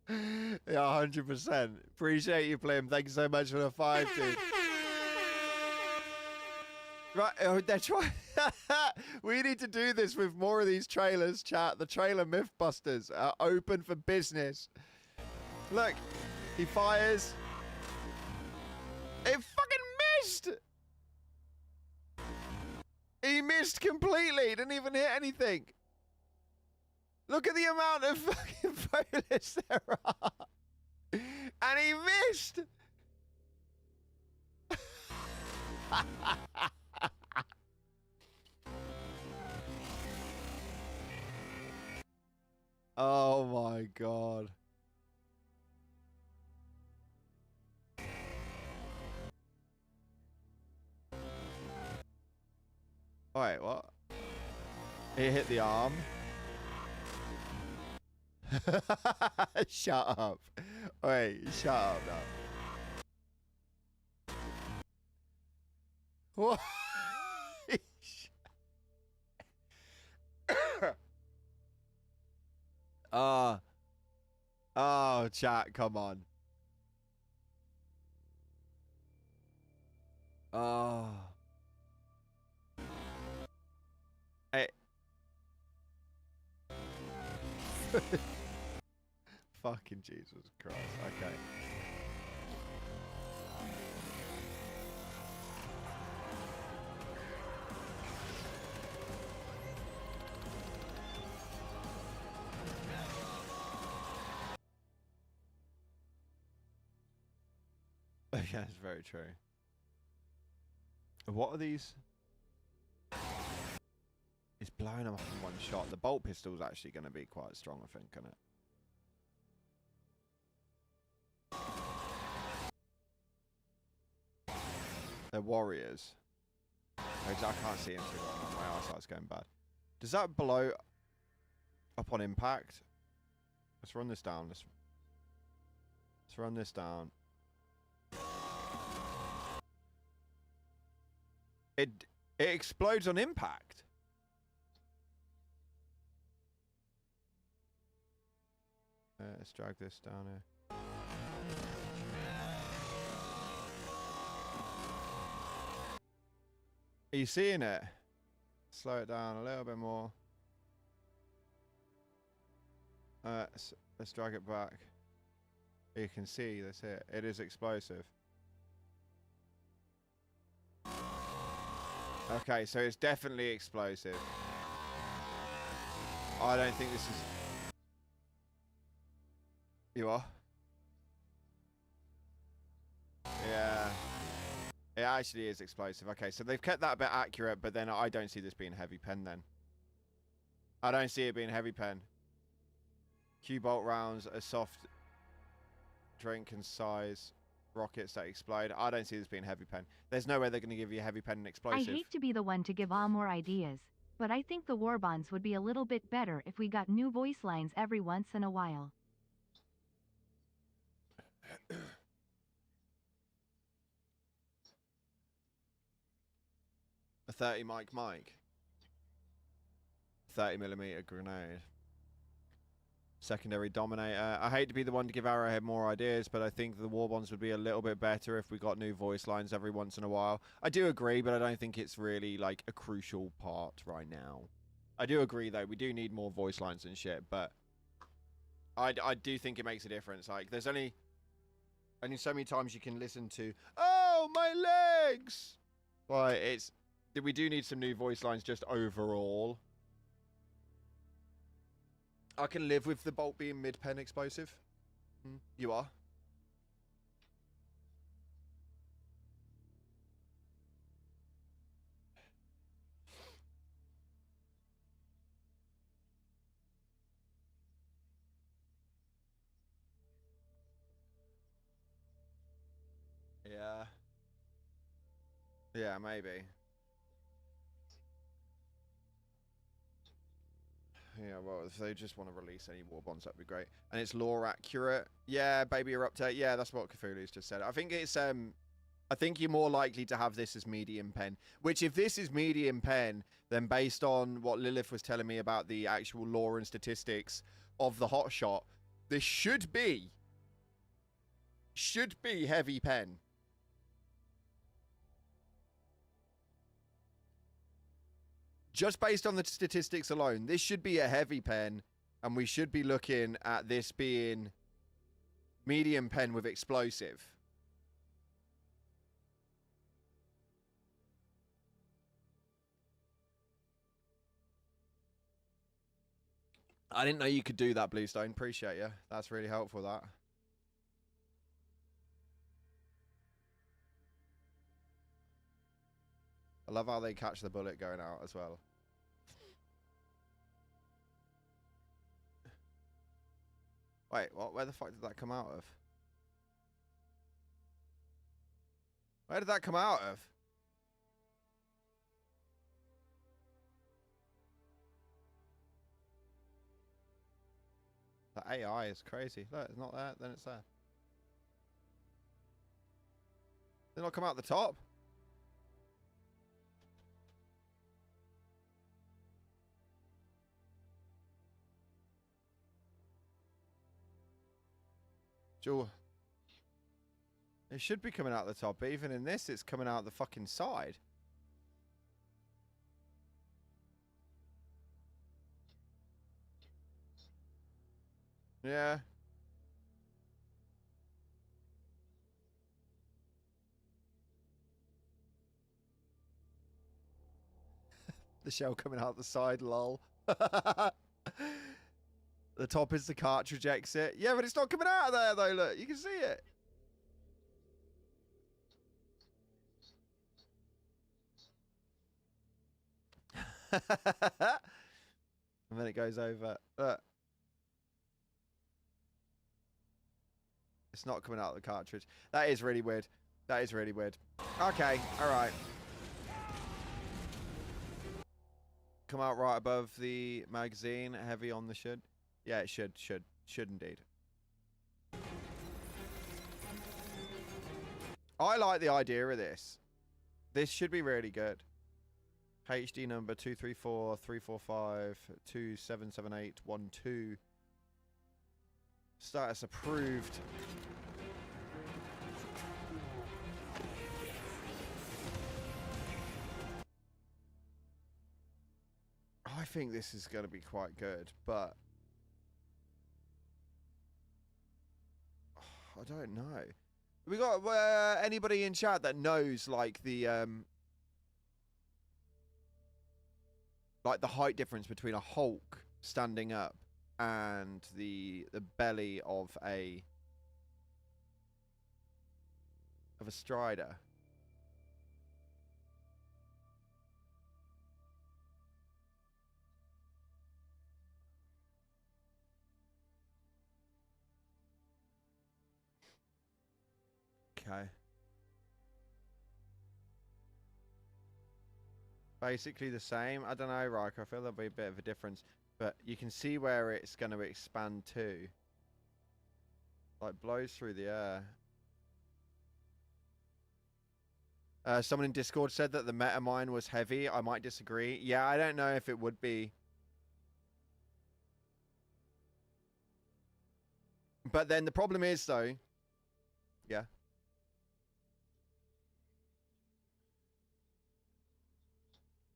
Yeah, 100%. Appreciate you, Plim. Thank you so much for the 5, dude. Right, they're trying. We need to do this with more of these trailers, chat. The trailer Mythbusters are open for business. Look, he fires. It fucking missed. He missed completely. Didn't even hit anything. Look at the amount of fucking foliage there are. And he missed. Oh my god. Wait, what? It hit the arm. Shut up. Wait, shut up now. What? Oh, chat, come on. Oh. Hey. Fucking Jesus Christ. Okay. Yeah, it's very true. What are these? It's blowing them up in one shot. The bolt pistol's actually going to be quite strong, I think, isn't it? They're warriors. I can't see him too well. My eyesight's going bad. Does that blow up on impact? Let's run this down. Let's run this down. It explodes on impact. Let's drag this down here. Are you seeing it? Slow it down a little bit more. Let's drag it back. You can see, that's it. It is explosive. Okay, so it's definitely explosive. I don't think this is... You are? Yeah. It actually is explosive. Okay, so they've kept that a bit accurate, but then I don't see this being heavy pen then. I don't see it being heavy pen. Q-bolt rounds, a soft drink and size rockets that explode. I don't see this being heavy pen. There's no way they're going to give you a heavy pen and explosive. I hate to be the one to give all more ideas, but I think the Warbonds would be a little bit better if we got new voice lines every once in a while. A 30 Mike. 30mm grenade. Secondary Dominator. I hate to be the one to give Arrowhead more ideas, but I think the Warbonds would be a little bit better if we got new voice lines every once in a while. I do agree, but I don't think it's really like a crucial part right now. I do agree though, we do need more voice lines and shit, but I do think it makes a difference. Like there's only so many times you can listen to, oh my legs. Like we do need some new voice lines just overall. I can live with the bolt being mid-pen explosive. You are? Yeah. Yeah, maybe. Yeah, well, if they just want to release any Warbonds, that'd be great. And it's lore accurate. Yeah, Baby Eruptor. Yeah, that's what Cthulhu's just said. I think it's, I think you're more likely to have this as medium pen. Which, if this is medium pen, then based on what Lilith was telling me about the actual lore and statistics of the hotshot, this should be heavy pen. Just based on the statistics alone, this should be a heavy pen, and we should be looking at this being medium pen with explosive. I didn't know you could do that, Bluestone. Appreciate you. That's really helpful, that. I love how they catch the bullet going out as well. Wait, what? Where the fuck did that come out of? Where did that come out of? The AI is crazy. Look, it's not there, then it's there. Did it not come out the top? Sure. It should be coming out the top, but even in this, it's coming out the fucking side. Yeah. The shell coming out the side, lol. The top is the cartridge exit. Yeah, but it's not coming out of there, though. Look, you can see it. And then it goes over. Look. It's not coming out of the cartridge. That is really weird. That is really weird. Okay, all right. Come out right above the magazine. Heavy on the should. Yeah, it should indeed. I like the idea of this. This should be really good. HD number 234-345-277812. Status approved. I think this is going to be quite good, but I don't know. We got anybody in chat that knows like the height difference between a Hulk standing up and the belly of a Strider? Okay. Basically the same. I don't know, Riker. I feel there'll be a bit of a difference. But you can see where it's going to expand to. Like, blows through the air. Someone in Discord said that the metamine was heavy. I might disagree. Yeah, I don't know if it would be. But then the problem is, though... Yeah.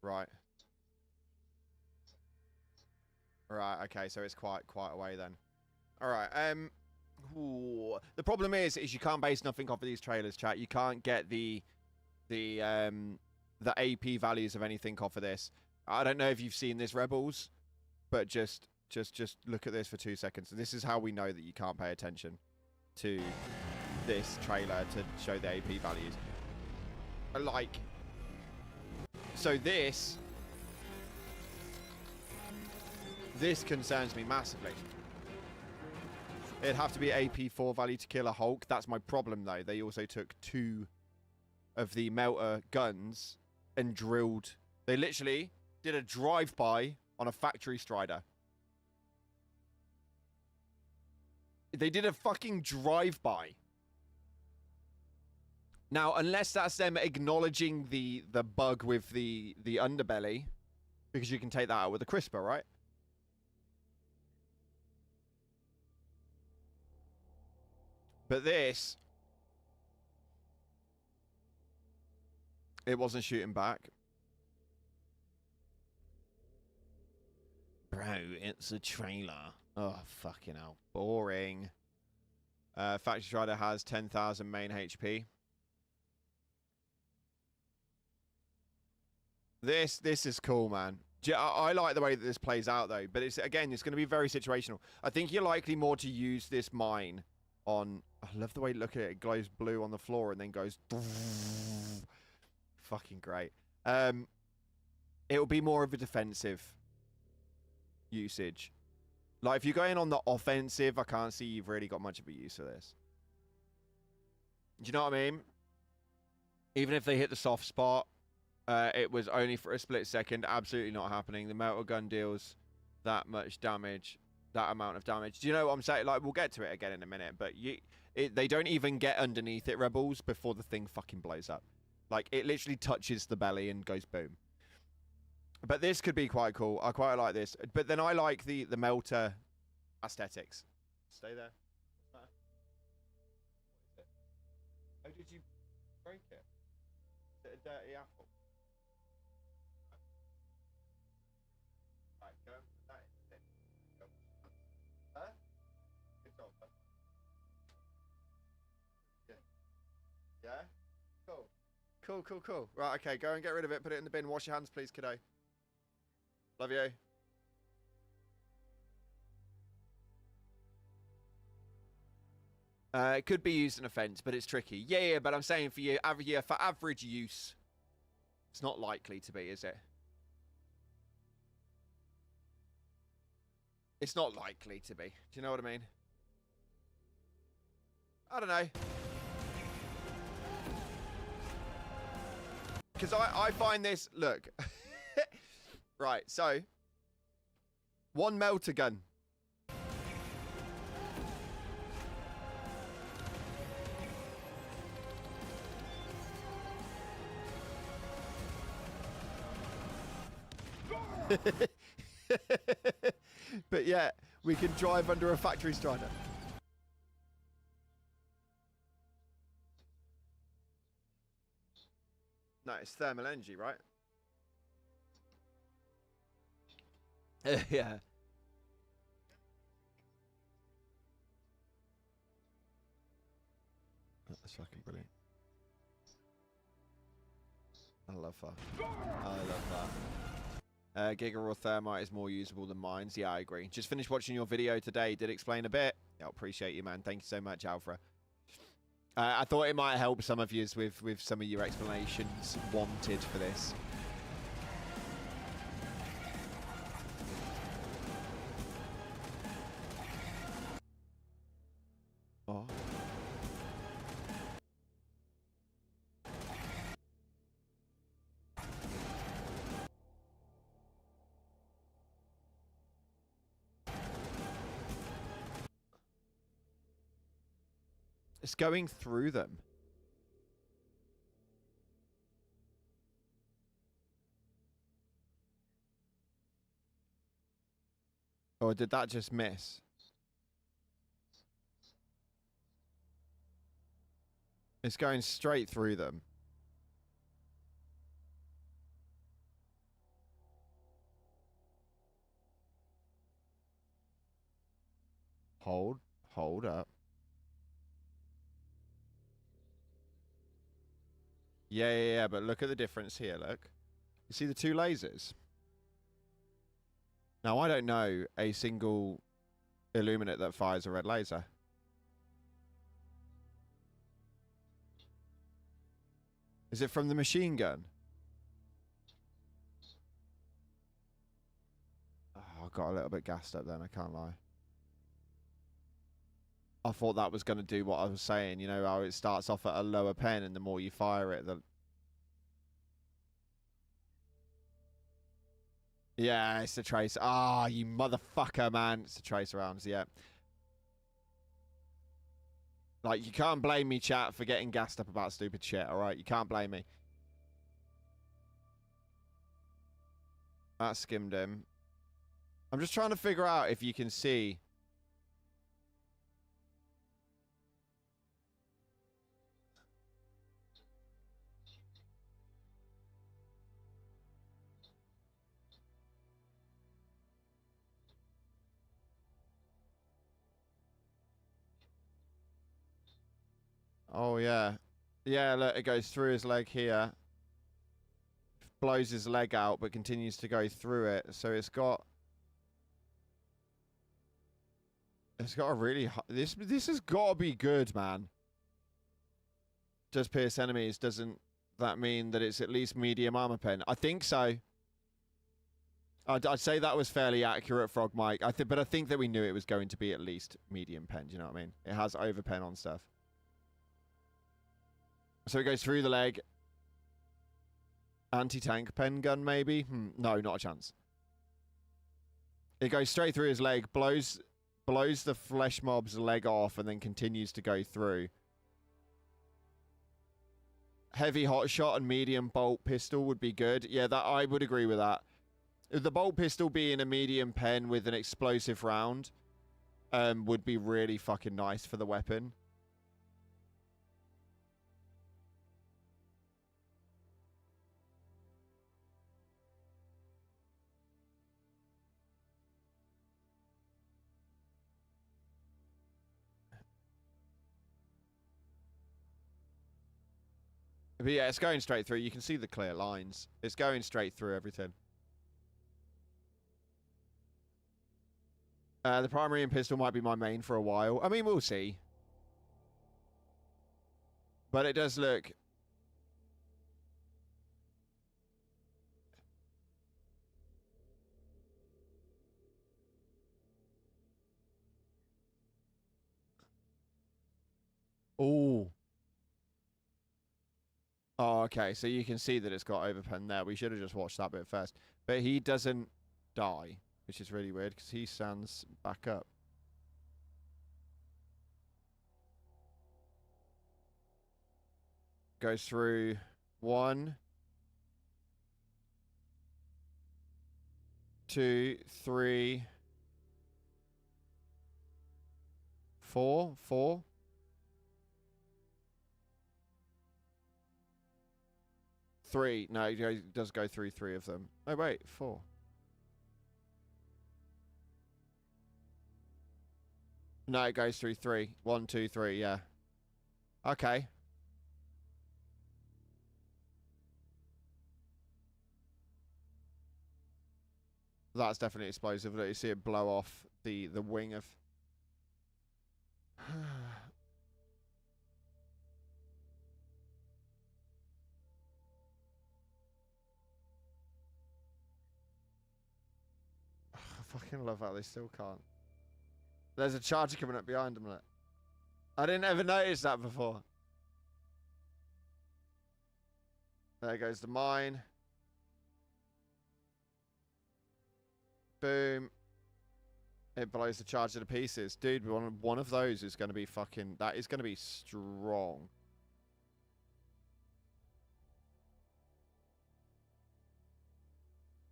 Right. Right, okay, so it's quite a way then. Alright, the problem is you can't base nothing off of these trailers, chat. You can't get the AP values of anything off of this. I don't know if you've seen this, Rebels, but just look at this for 2 seconds. This is how we know that you can't pay attention to this trailer to show the AP values. Like, so this concerns me massively. It'd have to be AP4 value to kill a Hulk. That's my problem, though. They also took 2 of the melter guns and drilled. They literally did a drive-by on a factory Strider. They did a fucking drive-by. Now, unless that's them acknowledging the bug with the underbelly, because you can take that out with a crisper, right? But this, it wasn't shooting back. Bro, it's a trailer. Oh, fucking hell. Boring. Factory Strider has 10,000 main HP. This is cool, man. I like the way that this plays out, though. But it's going to be very situational. I think you're likely more to use this mine on... I love the way you look at it. It glows blue on the floor and then goes... Fucking great. It will be more of a defensive usage. Like, if you're going on the offensive, I can't see you've really got much of a use of this. Do you know what I mean? Even if they hit the soft spot, it was only for a split second. Absolutely not happening. The melter gun deals that much damage, that amount of damage. Do you know what I'm saying? Like, we'll get to it again in a minute, but they don't even get underneath it, Rebels, before the thing fucking blows up. Like, it literally touches the belly and goes boom. But this could be quite cool. I quite like this. But then I like the melter aesthetics. Stay there. What is it? Oh, did you break it? Is it a dirty apple? Right, go and put that in the bin. Go. Huh? Good job. Yeah? Cool. Right, okay, go and get rid of it. Put it in the bin. Wash your hands, please, kiddo. Love you. It could be used in offense, but it's tricky. Yeah, but I'm saying for average use, it's not likely to be, is it? It's not likely to be. Do you know what I mean? I don't know. Because I find this... Look. Right, so... One melter gun. But yeah, we can drive under a factory strider. No, it's thermal energy, right? Yeah. That's fucking brilliant. I love that. I love that. Giga or thermite is more usable than mines. Yeah, I agree. Just finished watching your video today. Did explain a bit. I appreciate you, man. Thank you so much, Alpha. I thought it might help some of you with some of your explanations wanted for this. Oh. It's going through them. Or did that just miss? It's going straight through them. Hold up. Yeah, but look at the difference here, look. You see the two lasers? Now, I don't know a single illuminate that fires a red laser. Is it from the machine gun? Oh, I got a little bit gassed up then, I can't lie. I thought that was going to do what I was saying, you know, how it starts off at a lower pen and the more you fire it, the... Yeah, it's the trace. Ah, you motherfucker, man. It's the tracer arms, yeah. Like, you can't blame me, chat, for getting gassed up about stupid shit, alright? You can't blame me. That skimmed him. I'm just trying to figure out if you can see... Oh, yeah. Yeah, look, it goes through his leg here. Blows his leg out, but continues to go through it. So it's got... It's got a really... This has got to be good, man. Does pierce enemies. Doesn't that mean that it's at least medium armor pen? I think so. I'd say that was fairly accurate, Frog Mike. But I think that we knew it was going to be at least medium pen. Do you know what I mean? It has over pen on stuff. So it goes through the leg. Anti-tank pen gun, maybe? No, not a chance. It goes straight through his leg, blows the flesh mob's leg off, and then continues to go through. Heavy hot shot and medium bolt pistol would be good. Yeah, that I would agree with that. The bolt pistol being a medium pen with an explosive round would be really fucking nice for the weapon. But yeah, it's going straight through. You can see the clear lines. It's going straight through everything. The primary and pistol might be my main for a while. I mean, we'll see. But it does look... Ooh. Oh, okay. So you can see that it's got overpen there. We should have just watched that bit first. But he doesn't die, which is really weird because he stands back up. Goes through one. 2, 3, 4, 4. Three. No, it does go through 3 of them. Oh, wait. 4. No, it goes through 3. 1, 2, 3. Yeah. Okay. That's definitely explosive. You see it blow off the wing of... I fucking love how they still can't. There's a charger coming up behind them. Look. I didn't ever notice that before. There goes the mine. Boom. It blows the charger to pieces. Dude, one of those is going to be fucking... That is going to be strong.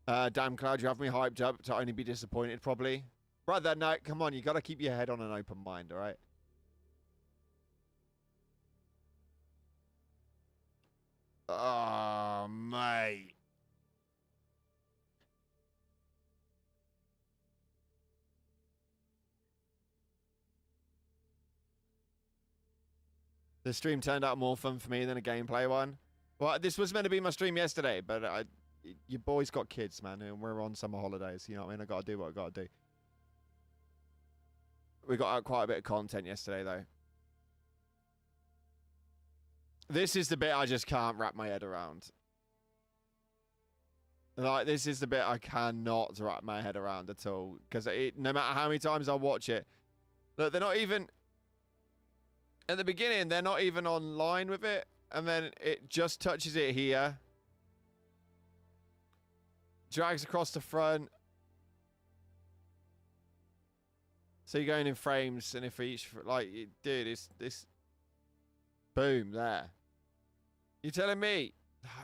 Damn, Cloud, you have me hyped up to only be disappointed, probably. Brother, no, come on. You got to keep your head on an open mind, all right? Oh, mate. The stream turned out more fun for me than a gameplay one. Well, this was meant to be my stream yesterday, but your boy's got kids, man, and we're on summer holidays. You know what I mean? I got to do what I got to do. We got out quite a bit of content yesterday, though. This is the bit I just can't wrap my head around. Like, this is the bit I cannot wrap my head around at all. Because no matter how many times I watch it, look, they're not even... At the beginning, they're not even online with it. And then it just touches it here. Drags across the front. So you're going in frames, and if each... Like, dude, it's this... Boom, there. You telling me?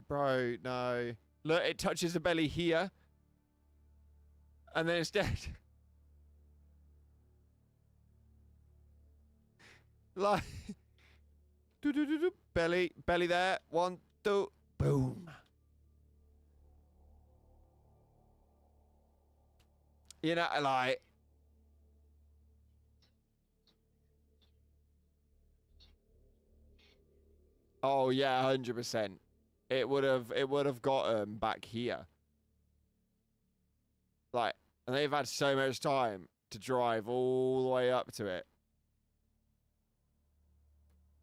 Bro, no. Look, it touches the belly here. And then it's dead. Like... Belly there. 1, 2, boom. You know, like... Oh yeah, 100%. It would have got back here. Like, and they've had so much time to drive all the way up to it.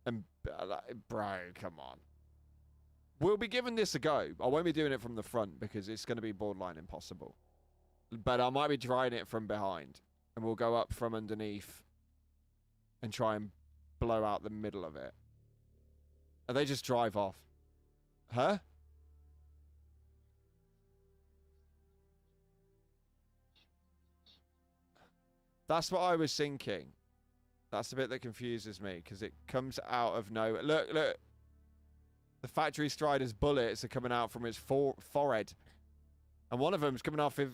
And like, bro, come on. We'll be giving this a go. I won't be doing it from the front because it's going to be borderline impossible. But I might be trying it from behind, and we'll go up from underneath and try and blow out the middle of it. And they just drive off. Huh? That's what I was thinking. That's the bit that confuses me, because it comes out of nowhere. Look, look. The factory strider's bullets are coming out from his forehead. And one of them's coming off his...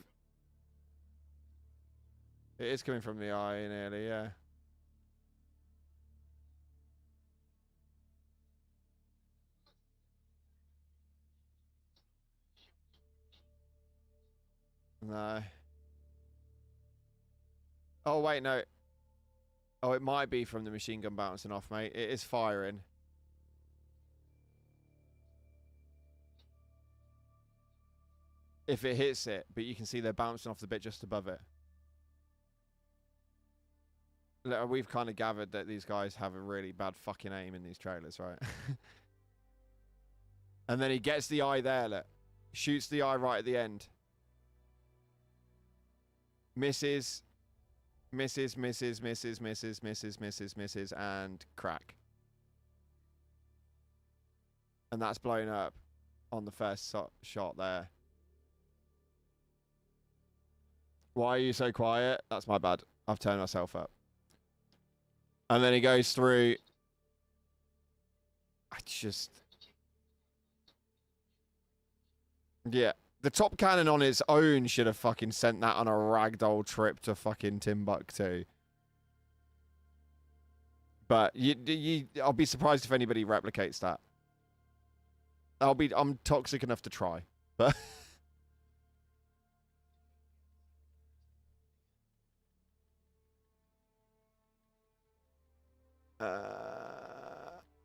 It is coming from the eye, nearly, yeah. No. Oh, wait, no. Oh, it might be from the machine gun bouncing off, mate. It is firing. If it hits it, but you can see they're bouncing off the bit just above it. Look, we've kind of gathered that these guys have a really bad fucking aim in these trailers, right? And then he gets the eye there, look. Shoots the eye right at the end. Misses, misses, misses, misses, misses, misses, misses, misses, and crack. And that's blown up on the first shot there. Why are you so quiet? That's my bad. I've turned myself up. And then he goes through. I just... Yeah. The top cannon on its own should have fucking sent that on a ragdoll trip to fucking Timbuktu. But I'll be surprised if anybody replicates that. I'm toxic enough to try, but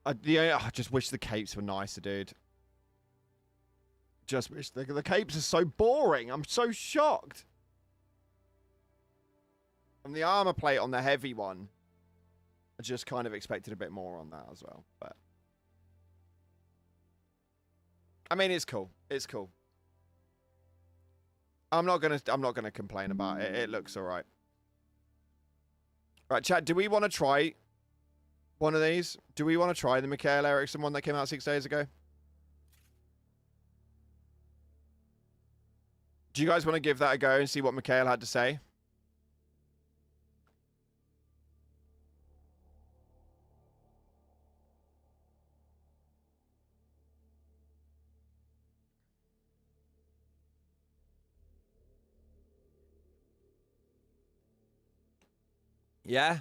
I just wish the capes were nicer, dude. Just wish the capes are so boring. I'm so shocked. And the armor plate on the heavy one, I just kind of expected a bit more on that as well, but. I mean, it's cool. It's cool. I'm not gonna complain about it. It looks all right. Right, chat. Do we want to try one of these? Do we want to try the Mikael Eriksson one that came out 6 days ago? Do you guys want to give that a go and see what Mikael had to say? Yeah?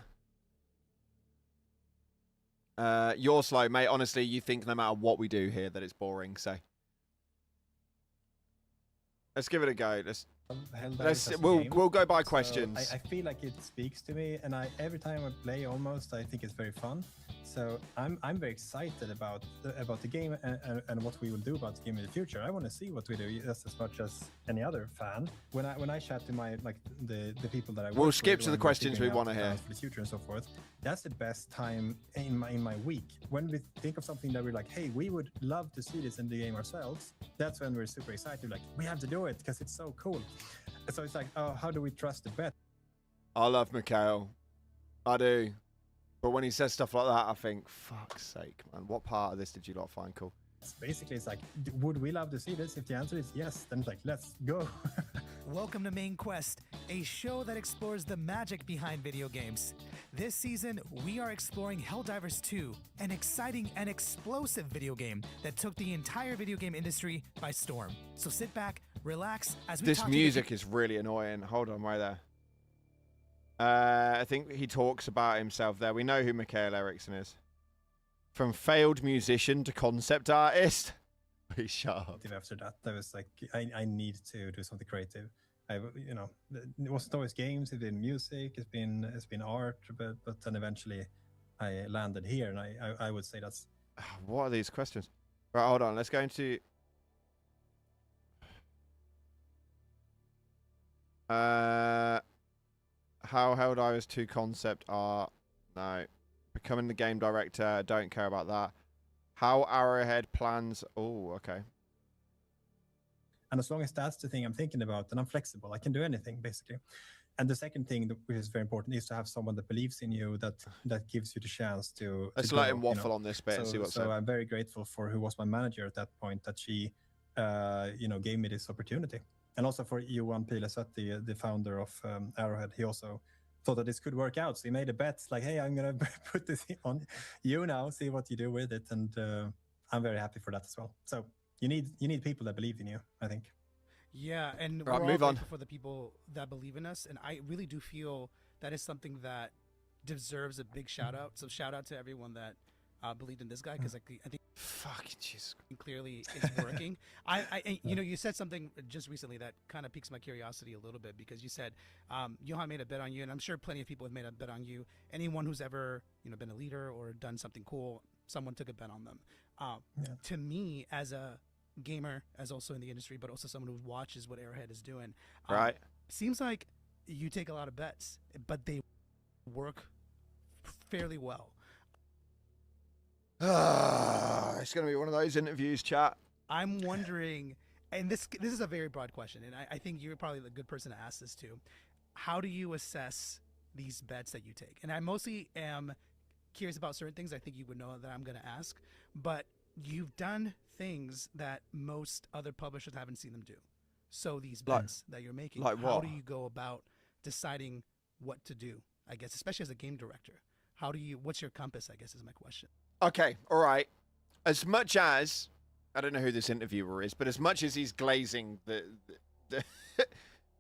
You're slow, mate. Honestly, you think no matter what we do here that it's boring, so. Let's give it a go. We'll go by questions. I feel like it speaks to me, and every time I play, almost I think it's very fun. So I'm very excited about the game and what we will do about the game in the future. I want to see what we do just as much as any other fan. When I chat to my the people that I work we'll skip with, to the questions we want to hear for the future and so forth. That's the best time in my week. When we think of something that we're like, hey, we would love to see this in the game ourselves. That's when we're super excited. Like, we have to do it because it's so cool. So it's like, oh, how do we trust the bet? I love Mikael. I do. But when he says stuff like that, I think, fuck's sake, man. What part of this did you not find cool? Basically, it's like, would we love to see this? If the answer is yes, then it's like, let's go. Welcome to Main Quest, a show that explores the magic behind video games. This season, we are exploring Helldivers 2, an exciting and explosive video game that took the entire video game industry by storm. So sit back, relax, as we This talk music is really annoying. Hold on, right there. I think he talks about himself there. We know who Mikael Eriksson is. From failed musician to concept artist. Please shut up. After that, I was like, I need to do something creative. It wasn't always games. It's been music. It's been art. But then eventually, I landed here, and I would say that's. What are these questions? Right, hold on. Let's go into. How Helldivers 2 concept art? No. Becoming the game director? Don't care about that. How Arrowhead plans? Oh, okay. And as long as that's the thing I'm thinking about, then I'm flexible. I can do anything, basically. And the second thing, which is very important, is to have someone that believes in you, that gives you the chance to. Let's let him waffle on this bit and see what's so. I'm very grateful for who was my manager at that point, that she, gave me this opportunity. And also for Johan Pileset, the founder of Arrowhead, he also thought that this could work out. So he made a bet, like, hey, I'm going to put this on you now, see what you do with it. And I'm very happy for that as well. So you need people that believe in you, I think. Yeah, and right, we're move all on. grateful for the people that believe in us. And I really do feel that is something that deserves a big shout out. So shout out to everyone that believed in this guy, because I think fucking Jesus, clearly it's working. You said something just recently that kind of piques my curiosity a little bit, because you said Johan made a bet on you, and I'm sure plenty of people have made a bet on you. Anyone who's ever been a leader or done something cool, someone took a bet on them. To me, as a gamer, as also in the industry, but also someone who watches what Arrowhead is doing, right? Seems like you take a lot of bets, but they work fairly well. It's going to be one of those interviews, chat. I'm wondering, and this is a very broad question, and I think you're probably the good person to ask this to. How do you assess these bets that you take? And I mostly am curious about certain things I think you would know that I'm going to ask, but you've done things that most other publishers haven't seen them do. So these bets that you're making, like how what? do you go about deciding what to do? I guess, especially as a game director, what's your compass, I guess, is my question. Okay, all right. As much as I don't know who this interviewer is, but as much as he's glazing the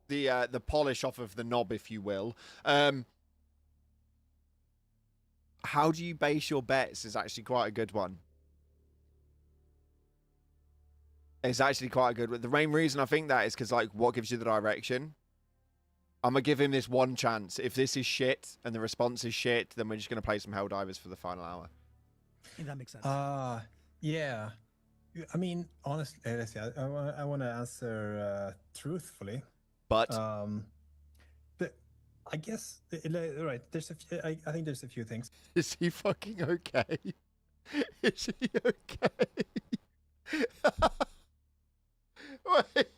the polish off of the knob, if you will, how do you base your bets is actually quite a good one. It's actually quite a good one. The main reason I think that is because, like, what gives you the direction? I'm going to give him this one chance. If this is shit and the response is shit, then we're just going to play some Helldivers for the final hour. Yeah, that makes sense. Yeah. I mean, honestly, let's see. I want to answer truthfully. But I guess, right, there's a few, I think there's a few things. is he fucking okay? Is he okay? Wait,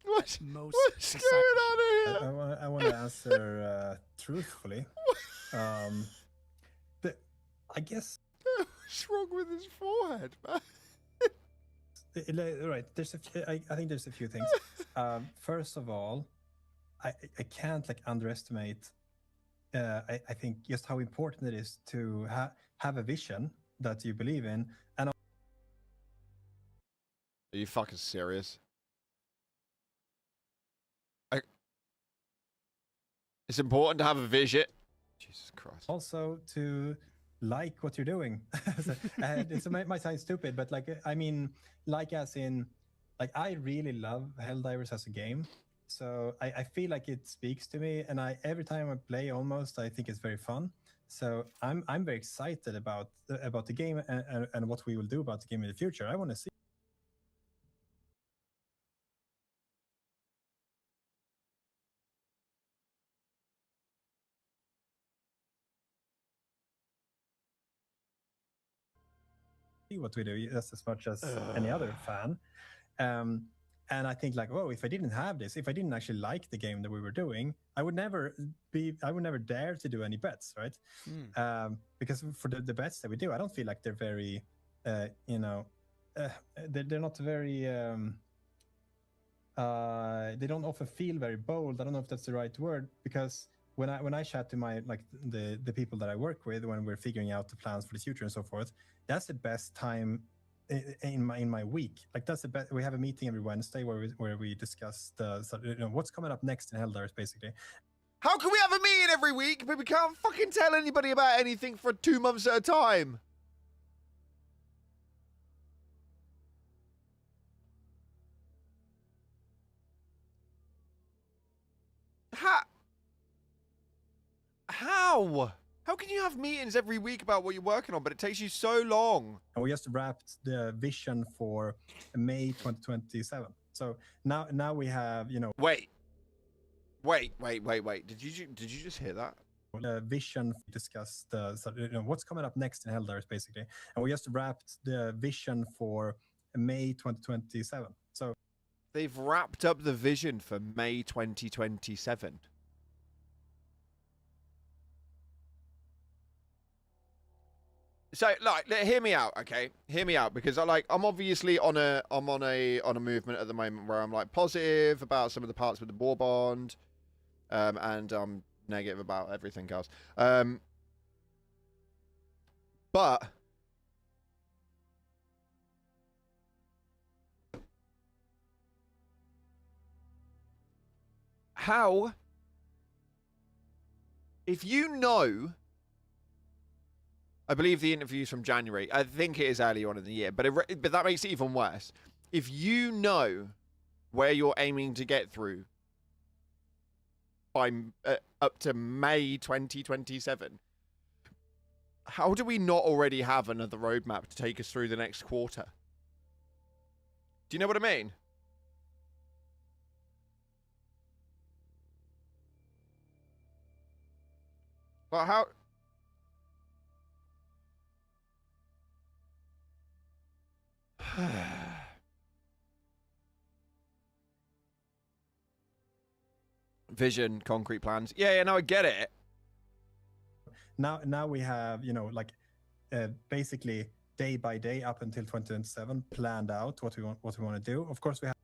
what's Most going on here? I want to answer truthfully. I guess. What's wrong with his forehead, man? Right, there's a few, I think there's a few things. First of all, I can't like underestimate. I think just how important it is to have a vision that you believe in, and. Are you fucking serious? It's important to have a vision. Jesus Christ. Also to like what you're doing. It might sound stupid, but like, I mean, like as in, like I really love Helldivers as a game. So I feel like it speaks to me, and every time I play almost, I think it's very fun. So I'm very excited about the game and what we will do about the game in the future. I want to see. What we do just as much as any other fan. And I think like, oh, if I didn't have this, if I didn't actually like the game that we were doing, I would never dare to do any bets, right? Because for the bets that we do, I don't feel like they're very, they're not very, they don't often feel very bold. I don't know if that's the right word, because when I chat to my, like the people that I work with, when we're figuring out the plans for the future and so forth, that's the best time in my week. Like that's the best. We have a meeting every Wednesday where we discuss what's coming up next in Helldivers, basically. How can we have a meeting every week, but we can't fucking tell anybody about anything for 2 months at a time? How? How can you have meetings every week about what you're working on, but it takes you so long? And we just wrapped the vision for May 2027. So now we have, Wait. Did you just hear that? the vision discuss what's coming up next in Helldivers, basically. And we just wrapped the vision for May 2027. So They've wrapped up the vision for May 2027. So, like, hear me out, okay? Hear me out, because I'm obviously on a movement at the moment where I'm like positive about some of the parts with the Warbond, and I'm negative about everything else. But how, if you know, I believe the interview's from January. I think it is earlier on in the year, but that makes it even worse. If you know where you're aiming to get through by up to May 2027, how do we not already have another roadmap to take us through the next quarter? Do you know what I mean? Like how... Vision, concrete plans. Yeah, no, I get it. now we have, basically day by day up until 2027 planned out what we want to do. Of course, we have.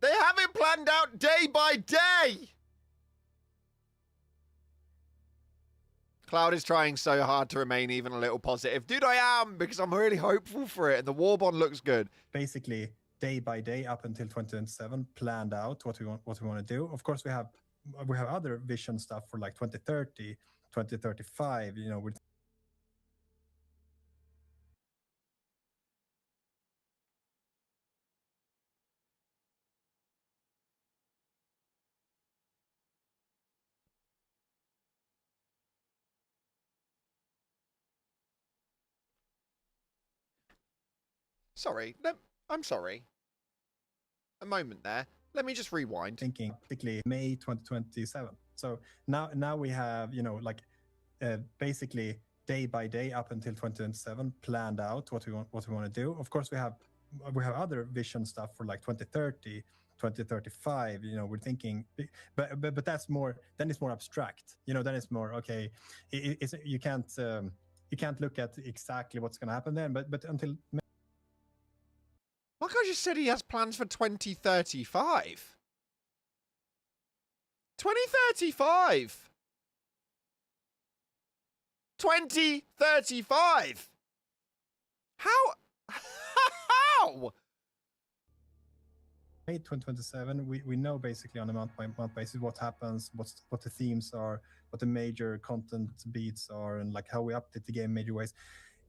They have it planned out day by day. Cloud is trying so hard to remain even a little positive. Dude, I am, because I'm really hopeful for it, and the Warbond looks good. Basically, day by day up until 2027, planned out what we want to do. Of course, we have other vision stuff for like 2030, 2035. You know, we're Sorry, I'm sorry. A moment there. Let me just rewind. thinking particularly May 2027. So now we have, you know, like basically day by day up until 2027 planned out what we want to do. Of course, we have other vision stuff for like 2030, 2035. You know, we're thinking, but that's more. Then it's more abstract. You know, then it's more okay. You can't look at exactly what's going to happen then. But until My guy just said he has plans for 2035. 2035. 2035. How? How? May 2027, we know basically on a month-by-month basis what happens, what the themes are, what the major content beats are, and like how we update the game in major ways.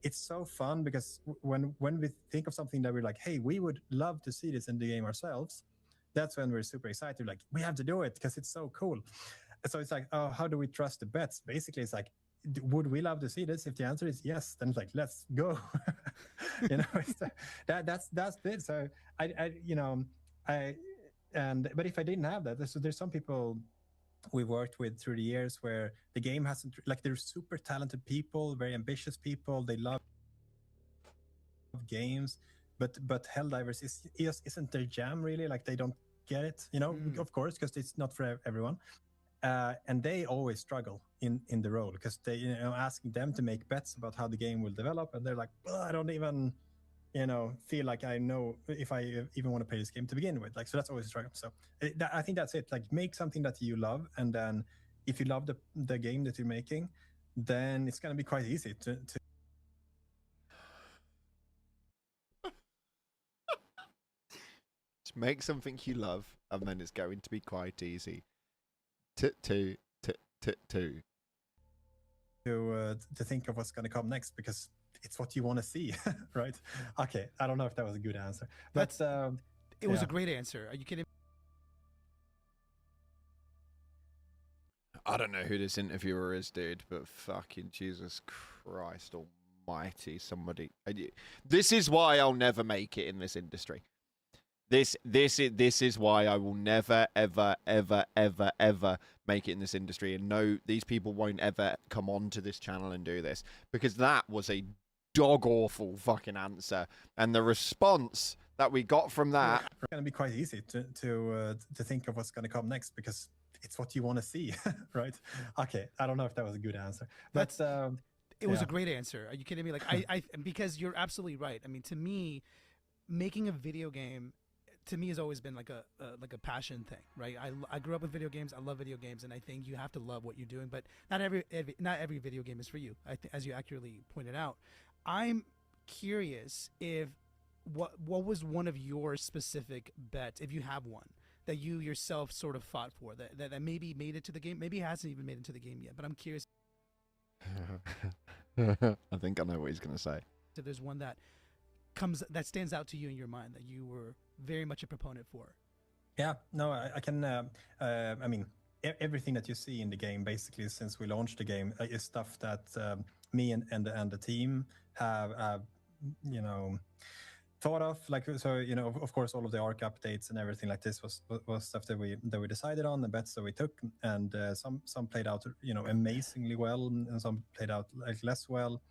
It's so fun because when we think of something that we're like, hey, we would love to see this in the game ourselves, that's when we're super excited. Like, we have to do it because it's so cool. So it's like, oh, how do we trust the bets? Basically, it's like, would we love to see this? If the answer is yes, then it's like, let's go. You know, that's it. So but if I didn't have that, so there's some people we worked with through the years where the game hasn't, like, they're super talented people, very ambitious people, they love games, but Helldivers isn't their jam really. Like, they don't get it, you know. Of course, because it's not for everyone, and they always struggle in the role because they, you know, asking them to make bets about how the game will develop, and they're like, well, I don't even, you know, feel like I know if I even want to play this game to begin with. Like, so that's always a struggle. So I think that's it. Like, make something that you love, and then if you love the game that you're making, then it's going to be quite easy to make something you love, and then it's going to be quite easy to think of what's going to come next, because it's what you want to see. Right? Okay, I don't know if that was a good answer, but it was a great answer. Are you kidding? I don't know who this interviewer is, dude, but fucking Jesus Christ almighty, somebody. This is why I'll never make it in this industry. This is why I will never, ever, ever, ever, ever make it in this industry. And no, these people won't ever come on to this channel and do this, because that was a dog awful fucking answer. And the response that we got from that, it's going to be quite easy to think of what's going to come next, because it's what you want to see. Right? Okay, I don't know if that was a good answer, but it was a great answer. Are you kidding me? Like, I because you're absolutely right. I mean, to me, making a video game, to me, has always been like a passion thing, right? I grew up with video games. I love video games, and I think you have to love what you're doing. But not every video game is for you. As you accurately pointed out, I'm curious if what was one of your specific bets, if you have one, that you yourself sort of fought for, that maybe made it to the game, maybe it hasn't even made it to the game yet. But I'm curious. I think I know what he's going to say. If there's one that stands out to you in your mind that you were very much a proponent for. Yeah, no, I can. I mean, everything that you see in the game, basically, since we launched the game, is stuff that me and the team have, you know, thought of. Like, so, you know, of course, all of the ARC updates and everything like this was stuff that we decided on, the bets that we took, and some played out, you know, amazingly well, and some played out like less well.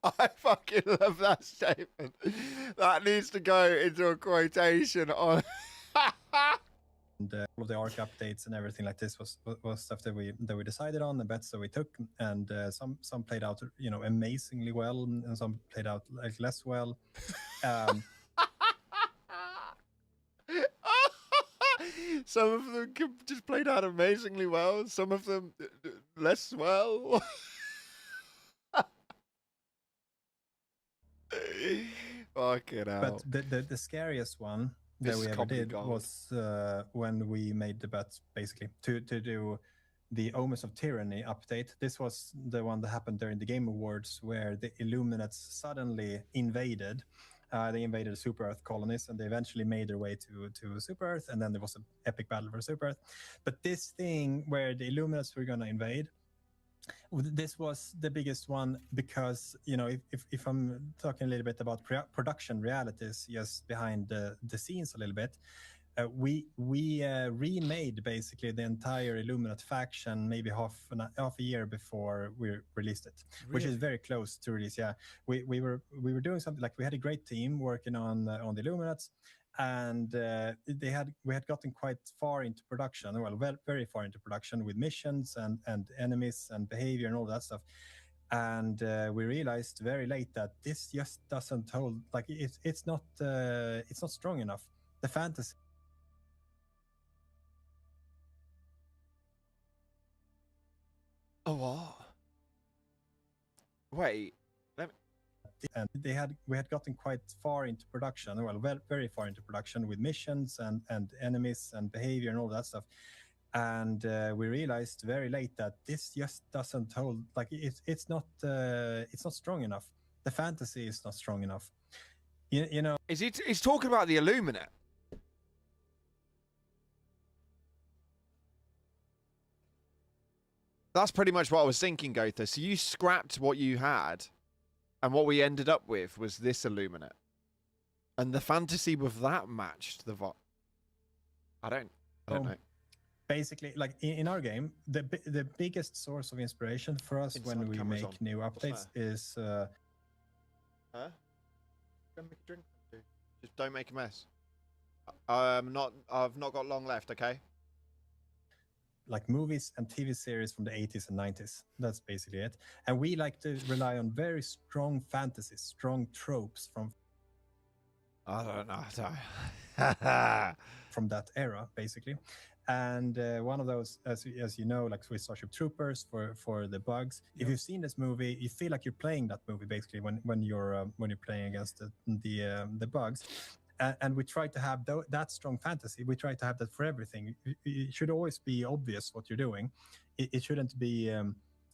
I fucking love that statement. That needs to go into a quotation on. And all of the ARC updates and everything like this was stuff that we decided on, the bets that we took, and some played out, you know, amazingly well, and some played out like less well. Some of them just played out amazingly well. Some of them less well. Fucking hell. But the scariest one that This we is ever comedy did gold. was when we made the bet basically to do the Omens of Tyranny update. This was the one that happened during the Game Awards where the Illuminates suddenly invaded. They invaded Super Earth colonies and they eventually made their way to Super Earth, and then there was an epic battle for Super Earth. But this thing where the Illuminates were going to invade, this was the biggest one because, you know, if I'm talking a little bit about production realities, just behind the scenes a little bit, we remade basically the entire Illuminate faction maybe half a year before we released it, which is very close to release. Yeah, we were doing something like we had a great team working on the Illuminates, and we had gotten quite far into production, very far into production with missions and enemies and behavior and all that stuff. And we realized very late that this just doesn't hold. Like it's not strong enough. The fantasy. Oh, what? Wait. And we had gotten quite far into production, very far into production with missions and enemies and behavior and all that stuff. And we realized very late that this just doesn't hold. Like it's not strong enough. The fantasy is not strong enough. You know. He's talking about the Illuminate. That's pretty much what I was thinking, Gotha. So you scrapped what you had, and what we ended up with was this Illuminate. And the fantasy with that matched the I don't know. Basically, like in our game, the biggest source of inspiration for us Inside when we cameras make on. new What's updates is... Huh? Go make a drink. Just don't make a mess. I've not got long left, okay? like movies and TV series from the 80s and 90s. That's basically it. And we like to rely on very strong fantasies, strong tropes I don't know. from that era, basically. And one of those, as you know, like with Starship Troopers for the bugs. Yep. If you've seen this movie, you feel like you're playing that movie basically when you're playing against the bugs. And we try to have that strong fantasy. We try to have that for everything. It should always be obvious what you're doing. It shouldn't be,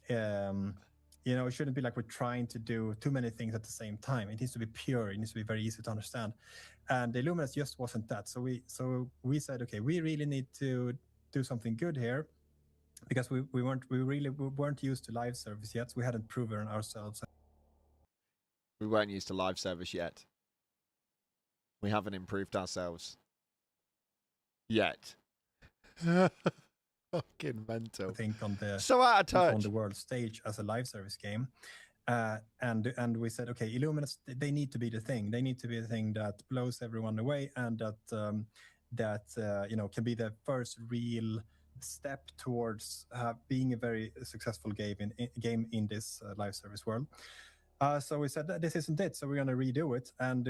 it shouldn't be like we're trying to do too many things at the same time. It needs to be pure. It needs to be very easy to understand. And the Illuminats just wasn't that. So we said, okay, we really need to do something good here, because we weren't used to live service yet. We hadn't proven ourselves. We weren't used to live service yet. We haven't improved ourselves yet. Fucking mental. I think on the so out of touch on the world stage as a live service game, and we said, okay, Illuminats, they need to be the thing. They need to be the thing that blows everyone away, and that can be the first real step towards being a very successful game in this live service world. So we said that this isn't it. So we're going to redo it, and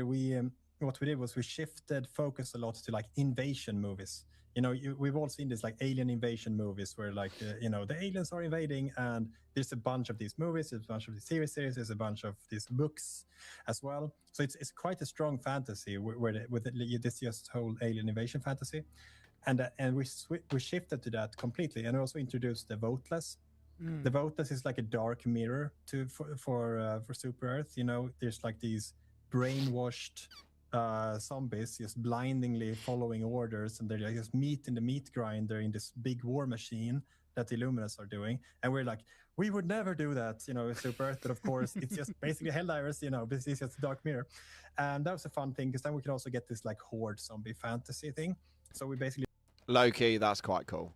what we did was we shifted focus a lot to like invasion movies. We've all seen this like alien invasion movies where like, the aliens are invading, and there's a bunch of these movies, there's a bunch of these TV series, there's a bunch of these books as well. So it's quite a strong fantasy with this just whole alien invasion fantasy. And we shifted to that completely, and also introduced the Voteless. The Voteless is like a dark mirror for Super Earth. There's like these brainwashed zombies just blindingly following orders, and they're like just meat in the meat grinder in this big war machine that the Illuminats are doing. And we're like, we would never do that, Super Earth. But of course, it's just basically Helldivers, this is just a dark mirror. And that was a fun thing, because then we could also get this like horde zombie fantasy thing. So we basically... Low-key, that's quite cool.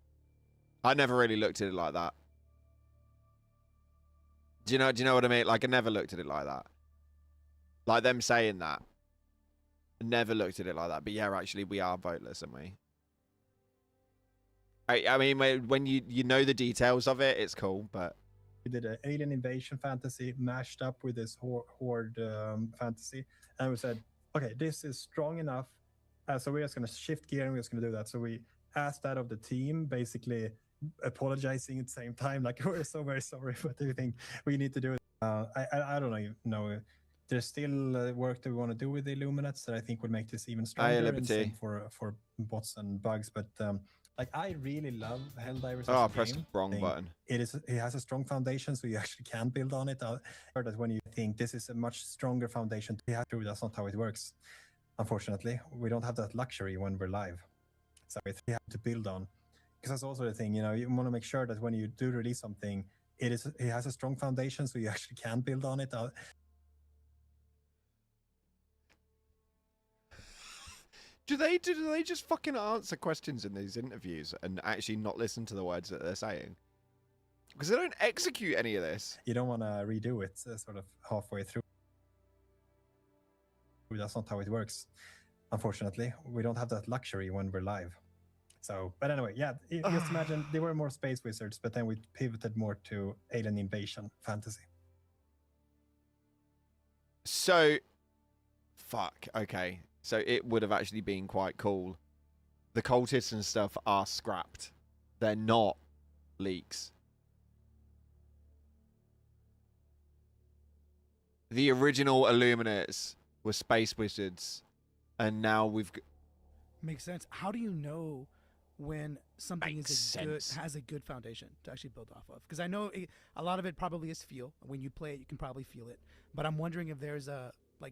I never really looked at it like that. Do you know what I mean? Like, I never looked at it like that. Like them saying that. Never looked at it like that. But yeah, actually, we are voteless, aren't we? I mean, when you know the details of it, it's cool, but... We did an alien invasion fantasy mashed up with this horde fantasy. And we said, okay, this is strong enough. So we're just going to shift gear, and we're just going to do that. So we asked that of the team, basically apologizing at the same time, like we're so very sorry. What do you think we need to do? I don't know. There's still work that we want to do with the Illuminates that I think would make this even stronger. And same for bots and bugs, but like I really love Helldivers. Oh, I pressed the wrong button. It has a strong foundation, so you actually can build on it. That when you think this is a much stronger foundation, that's not how it works. Unfortunately, we don't have that luxury when we're live, so we have to build on. Because that's also the thing, you want to make sure that when you do release something, it has a strong foundation, so you actually can build on it. Do they just fucking answer questions in these interviews and actually not listen to the words that they're saying? Because they don't execute any of this. You don't want to redo it sort of halfway through. That's not how it works. Unfortunately, we don't have that luxury when we're live. So, but anyway, yeah, just imagine they were more space wizards, but then we pivoted more to alien invasion fantasy. So, fuck, okay. So it would have actually been quite cool. The cultists and stuff are scrapped. They're not leaks. The original Illuminates were space wizards, and now we've... Makes sense. How do you know when something has a good foundation to actually build off of? Because I know a lot of it probably is feel. When you play it, you can probably feel it. But I'm wondering if there's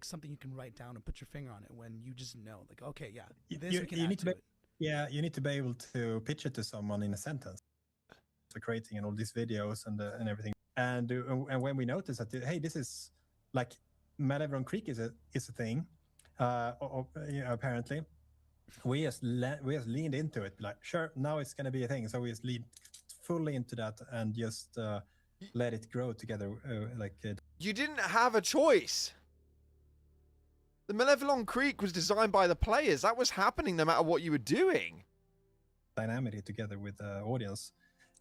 something you can write down and put your finger on it when you just know, like, okay, yeah, this we can add to it. Yeah, you need to be able to pitch it to someone in a sentence. So creating all these videos and everything, and when we notice that, hey, this is like Malevron Creek is a thing, apparently, we just leaned into it, like, sure, now it's going to be a thing. So we just leaned fully into that and just let it grow together. You didn't have a choice. The Malevelon Creek was designed by the players. That was happening no matter what you were doing. Dynamically together with the audience.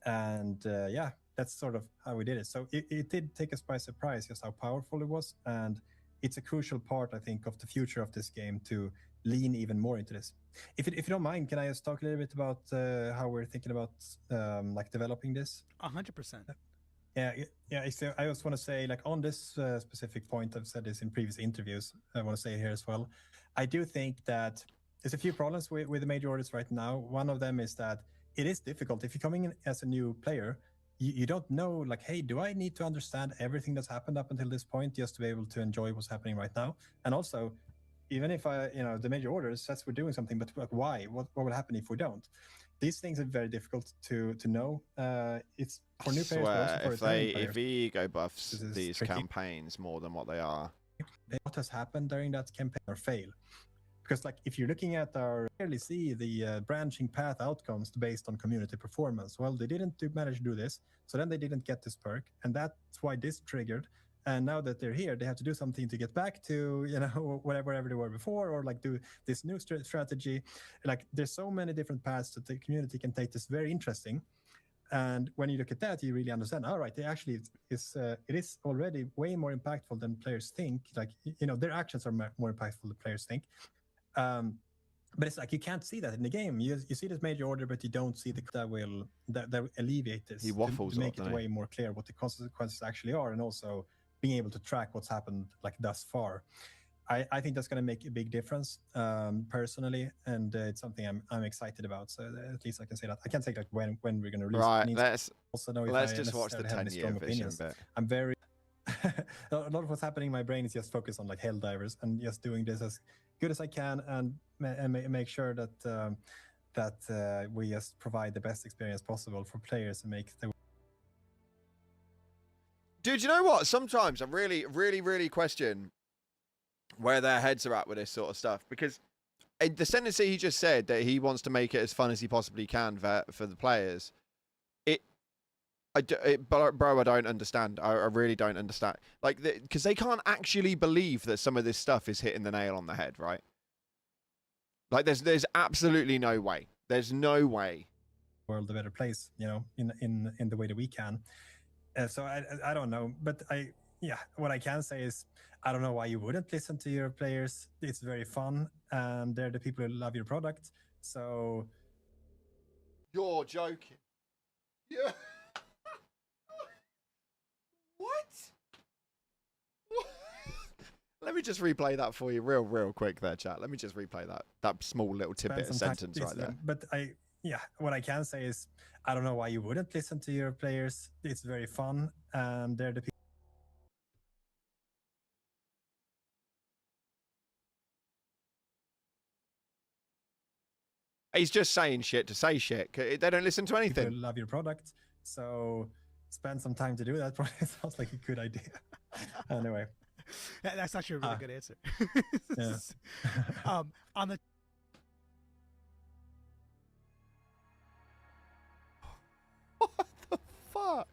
And yeah, that's sort of how we did it. So it did take us by surprise just how powerful it was. And it's a crucial part, I think, of the future of this game to lean even more into this. If you don't mind, can I just talk a little bit about how we're thinking about developing this? 100%. Yeah. So I just want to say, like, on this specific point, I've said this in previous interviews, I want to say here as well. I do think that there's a few problems with the major orders right now. One of them is that it is difficult. If you're coming in as a new player, you don't know, like, hey, do I need to understand everything that's happened up until this point just to be able to enjoy what's happening right now? And also, even if the major orders says we're doing something, but like, why? What will happen if we don't? These things are very difficult to know. It's for new players. But also for if ego buffs these tricky campaigns more than what they are, what has happened during that campaign or fail? Because, like, if you're looking at clearly see the branching path outcomes based on community performance. Well, they didn't manage to do this, so then they didn't get this perk, and that's why this triggered. And now that they're here, they have to do something to get back to, wherever they were before, or like do this new strategy. Like, there's so many different paths that the community can take. This very interesting. And when you look at that, you really understand, all right, it is already way more impactful than players think. Like, their actions are more impactful than players think. But it's like, you can't see that in the game. You see this major order, but you don't see that will alleviate this. He waffles to make it way more clear what the consequences actually are, and also being able to track what's happened like thus far. I think that's going to make a big difference personally, and it's something I'm excited about. So at least I can say that. I can't say like when we're going to release. Right. It. Let's just watch the 10-year vision bit. I'm very a lot of what's happening in my brain is just focused on like Helldivers and just doing this as good as I can and make sure that we just provide the best experience possible for players and make the. Dude, you know what? Sometimes I really, really, really question where their heads are at with this sort of stuff, because the sentence that he just said, that he wants to make it as fun as he possibly can for the players, bro, I don't understand. I really don't understand. Like, because they can't actually believe that some of this stuff is hitting the nail on the head, right? Like, there's absolutely no way. There's no way. World a better place, in the way that we can. So I don't know, but what I can say is I don't know why you wouldn't listen to your players. It's very fun, and they're the people who love your product. So You're joking. Yeah. What? Let me just replay that for you real quick there, chat. Let me just replay that small little tidbit of sentence right there. But what I can say is, I don't know why you wouldn't listen to your players. It's very fun, and they're the people. He's just saying shit to say shit. They don't listen to anything. People love your product, so spend some time to do that. Probably sounds like a good idea. Anyway. That's actually a really good answer. Yeah. On the What the fuck?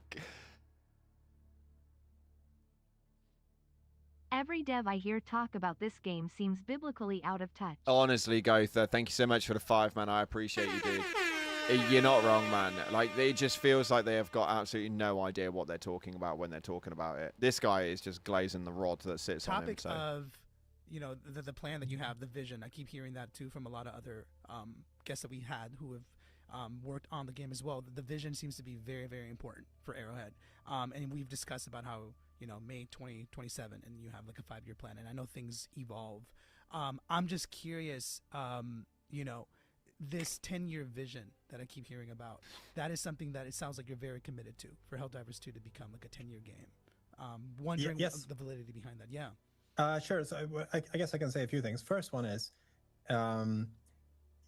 Every dev I hear talk about this game seems biblically out of touch. Honestly, Gotha, thank you so much for the 5, man. I appreciate you, dude. You're not wrong, man. Like, it just feels like they have got absolutely no idea what they're talking about when they're talking about it. This guy is just glazing the rod that sits on him. Topic of, you know, the plan that you have, the vision. I keep hearing that too from a lot of other guests that we had who have worked on the game as well. The vision seems to be very, very important for Arrowhead. And we've discussed about how, you know, May 2027 and you have like a 5-year plan. And I know things evolve. I'm just curious, you know, this 10-year vision that I keep hearing about, that is something that it sounds like you're very committed to for Helldivers 2 to become like a 10-year game. Wondering yes. the validity behind that. Yeah. Sure. So I guess I can say a few things. First one is,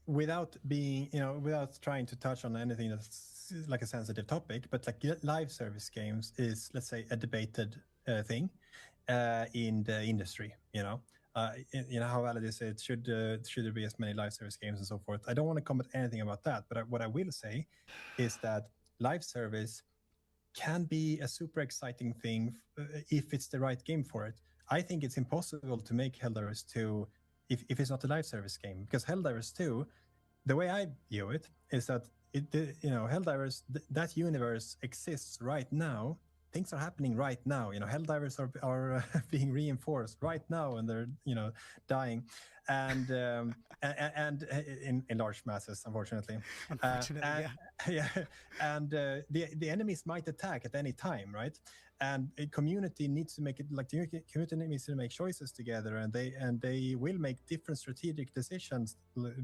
without being, you know, without trying to touch on anything that's like a sensitive topic, but like live service games is, let's say, a debated thing in the industry, you know. You know how valid is it? Should there be as many live service games and so forth? I don't want to comment anything about that, but what I will say is that live service can be a super exciting thing if it's the right game for it. I think it's impossible to make Helldivers 2 if it's not a live service game, because Helldivers 2, the way I view it is that Helldivers, that universe exists right now. Things are happening right now. You know, Helldivers are being reinforced right now, and they're, you know, dying, and in large masses, unfortunately. Yeah. And the enemies might attack at any time, right? And a community needs to make it, like, the community needs to make choices together, and they will make different strategic decisions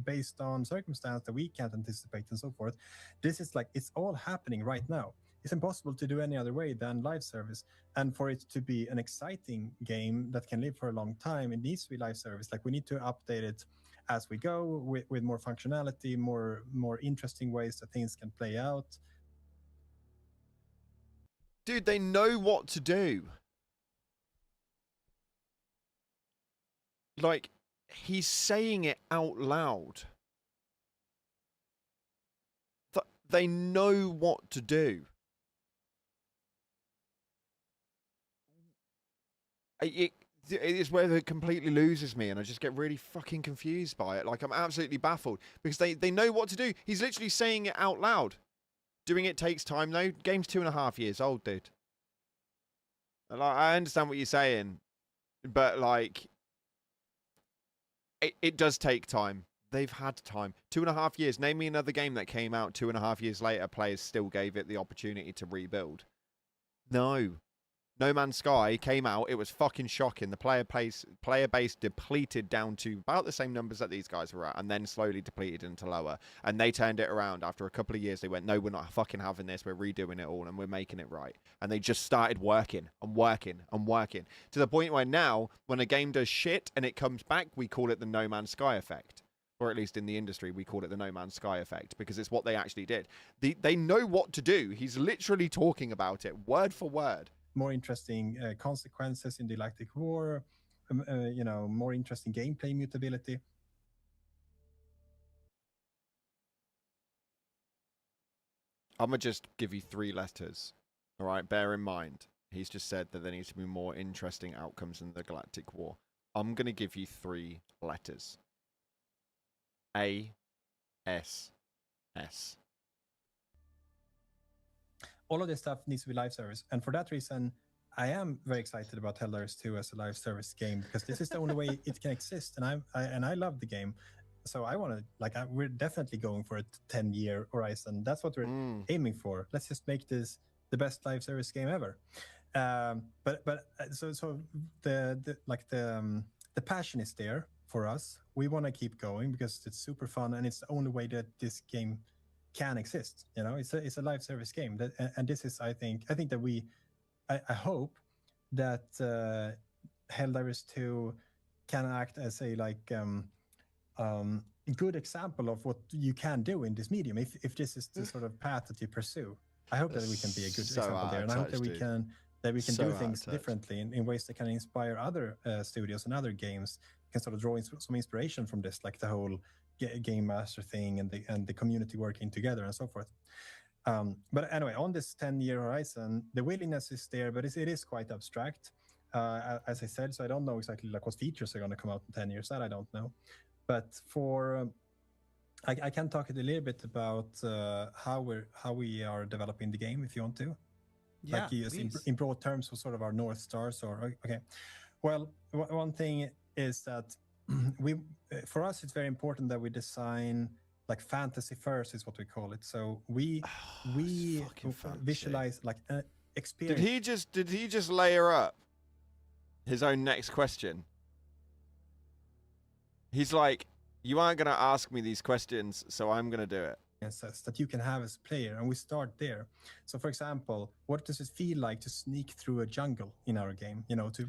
based on circumstance that we can't anticipate and so forth. This is like, it's all happening right now. It's impossible to do any other way than live service. And for it to be an exciting game that can live for a long time, it needs to be live service. Like, we need to update it as we go with more functionality, more interesting ways that things can play out. Dude, they know what to do. Like, he's saying it out loud. They know what to do. It is where it completely loses me, and I just get really fucking confused by it. Like, I'm absolutely baffled, because they know what to do. He's literally saying it out loud. Doing it takes time, though. Game's 2.5 years old, dude. Like, I understand what you're saying, but, like, it does take time. They've had time. 2.5 years. Name me another game that came out 2.5 years later, players still gave it the opportunity to rebuild. No. No Man's Sky came out. It was fucking shocking. The player base depleted down to about the same numbers that these guys were at, and then slowly depleted into lower. And they turned it around after a couple of years. They went, no, we're not fucking having this. We're redoing it all, and we're making it right. And they just started working and working and working to the point where now, when a game does shit and it comes back, we call it the No Man's Sky effect. Or at least in the industry, we call it the No Man's Sky effect, because it's what they actually did. They know what to do. He's literally talking about it word for word. More interesting consequences in the galactic war, more interesting gameplay mutability. I'm going to just give you 3 letters. All right, bear in mind, he's just said that there needs to be more interesting outcomes in the galactic war. I'm going to give you 3 letters. A, S, S. All of this stuff needs to be live service, and for that reason, I am very excited about Helldivers 2 as a live service game, because this is the only way it can exist, and I love the game. So I want to we're definitely going for a 10-year horizon. That's what we're aiming for. Let's just make this the best live service game ever. So the passion is there for us. We want to keep going because it's super fun and it's the only way that this game can exist. You know, it's a live service game and this is I think that I hope that Helldivers 2 can act as a good example of what you can do in this medium if this is the sort of path that you pursue. I hope that we can be a good example there, and I hope that we can do things differently in ways that can inspire other studios and other games. Can sort of draw some inspiration from this, like the whole game master thing and the community working together and so forth. But anyway, on this 10-year horizon, the willingness is there, but it is quite abstract, as I said. So I don't know exactly what features are going to come out in 10 years. That I don't know. But for I can talk a little bit about how we are developing the game, if you want to. Yeah, in broad terms, of sort of our North Stars. Or okay, well, one thing is that for us it's very important that we design like fantasy first, is what we call it. So we visualize like an experience. Did he just layer up his own next question? He's like, you aren't going to ask me these questions, so I'm going to do it. That you can have as a player, and we start there. So, for example, what does it feel like to sneak through a jungle in our game? You know, to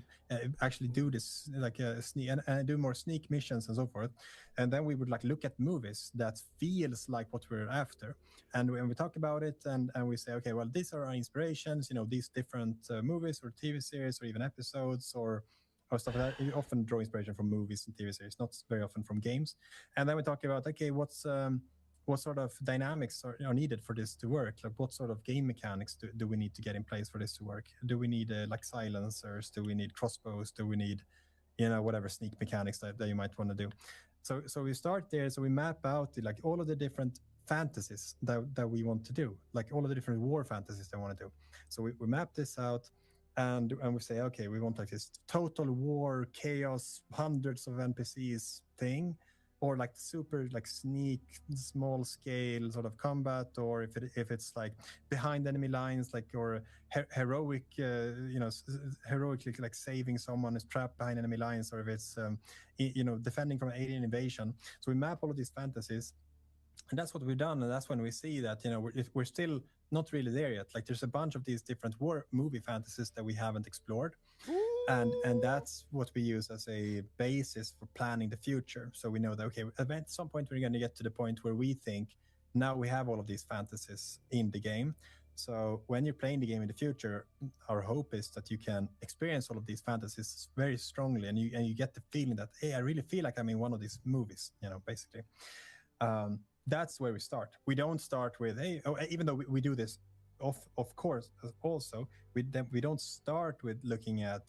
actually do this like a sneak and do more sneak missions and so forth. And then we would like look at movies that feels like what we're after. And when we talk about it, and we say, okay, well, these are our inspirations. You know, these different movies or TV series or even episodes or stuff like that. You often draw inspiration from movies and TV series, not very often from games. And then we talk about, okay, what sort of dynamics are needed for this to work? Like what sort of game mechanics do we need to get in place for this to work? Do we need like silencers? Do we need crossbows? Do we need, whatever sneak mechanics that you might want to do? So we start there. So we map out like all of the different fantasies that we want to do, like all of the different war fantasies that we want to do. So we map this out. And we say, okay, we want like this total war, chaos, hundreds of NPCs thing, or like super like sneak, small scale sort of combat, or if it's like behind enemy lines, like or heroic, heroically like saving someone is trapped behind enemy lines, or if it's defending from alien invasion. So we map all of these fantasies. And that's what we've done, and that's when we see that we're still not really there yet. Like there's a bunch of these different war movie fantasies that we haven't explored, and that's what we use as a basis for planning the future. So we know that okay, at some point we're going to get to the point where we think now we have all of these fantasies in the game. So when you're playing the game in the future, our hope is that you can experience all of these fantasies very strongly, and you get the feeling that hey, I really feel like I'm in one of these movies. Basically. That's where we start. We don't start with, hey, even though we do this, of course, also, we don't start with looking at,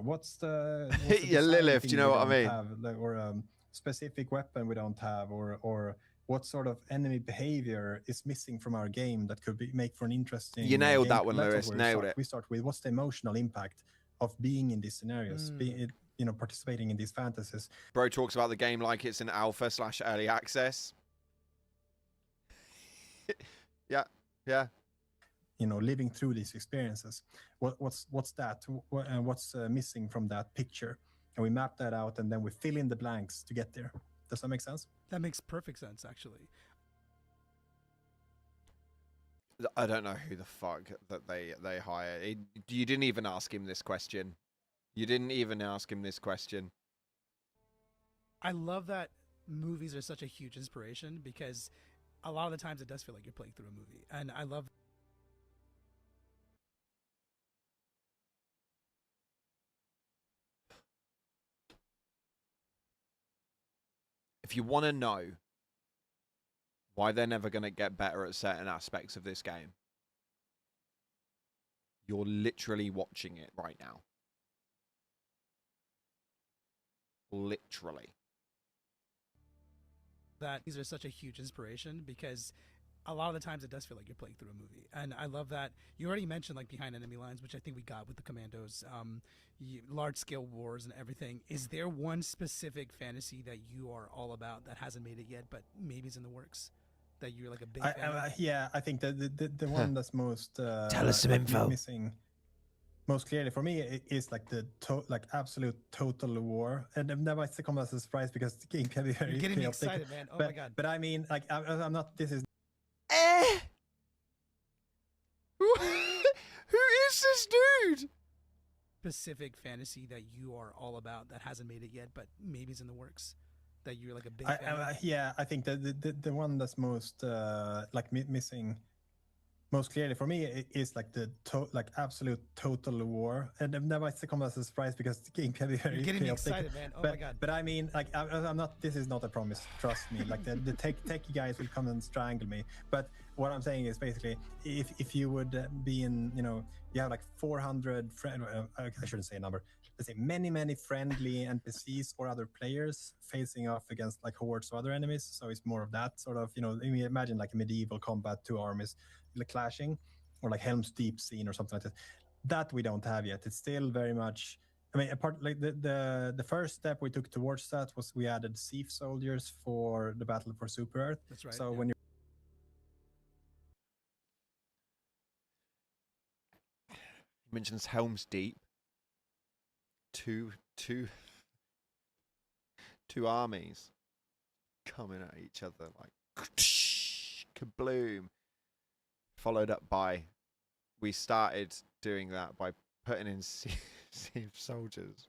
what's the yeah, Lilith, you know what I mean? Have, or a specific weapon we don't have, or what sort of enemy behavior is missing from our game that could make for an interesting. You nailed that one, Lewis. Nailed it. We start with what's the emotional impact of being in these scenarios, participating in these fantasies. Bro talks about the game like it's an alpha/early access. yeah. Living through these experiences. What's that? What's missing from that picture? And we map that out, and then we fill in the blanks to get there. Does that make sense? That makes perfect sense, actually. I don't know who the fuck that they hire. You didn't even ask him this question. I love that movies are such a huge inspiration because a lot of the times it does feel like you're playing through a movie. And I love if you want to know why they're never going to get better at certain aspects of this game, you're literally watching it right now. Literally. that these are such a huge inspiration because a lot of the times it does feel like you're playing through a movie, and I love that you already mentioned like behind enemy lines, which I think we got with the commandos, large scale wars and everything. Is there one specific fantasy that you are all about that hasn't made it yet, but maybe is in the works, that you're like a big fan of? Yeah, I think the one that's most Tell us some info. Missing most clearly for me is like the absolute total war, and that might come as a surprise because the game can be very You're getting me chaotic. excited, man. Oh but, my god. But I mean, like I'm not. This is Who is this dude? Specific fantasy that you are all about that hasn't made it yet, but maybe is in the works, that you're like a big fan of? Yeah, I think the one that's most missing most clearly for me is like the absolute total war, and that might come as a surprise because the game can be very You're getting me chaotic. excited, man. Oh my god. But I mean, like I'm not. This is not a promise. Trust me. Like the tech guys will come and strangle me. But what I'm saying is basically, if you would be in, you have like 400 I shouldn't say a number. Let's say many friendly NPCs or other players facing off against like hordes of other enemies. So it's more of that sort of, imagine like a medieval combat, two armies clashing, or like Helm's Deep scene or something like that. That we don't have yet. It's still very much. I mean, apart like the first step we took towards that was we added Thief soldiers for the Battle for Super Earth. That's right. So yeah. when you Mentions Helm's Deep. Two armies coming at each other like kabloom. Followed up by, we started doing that by putting in Thief soldiers.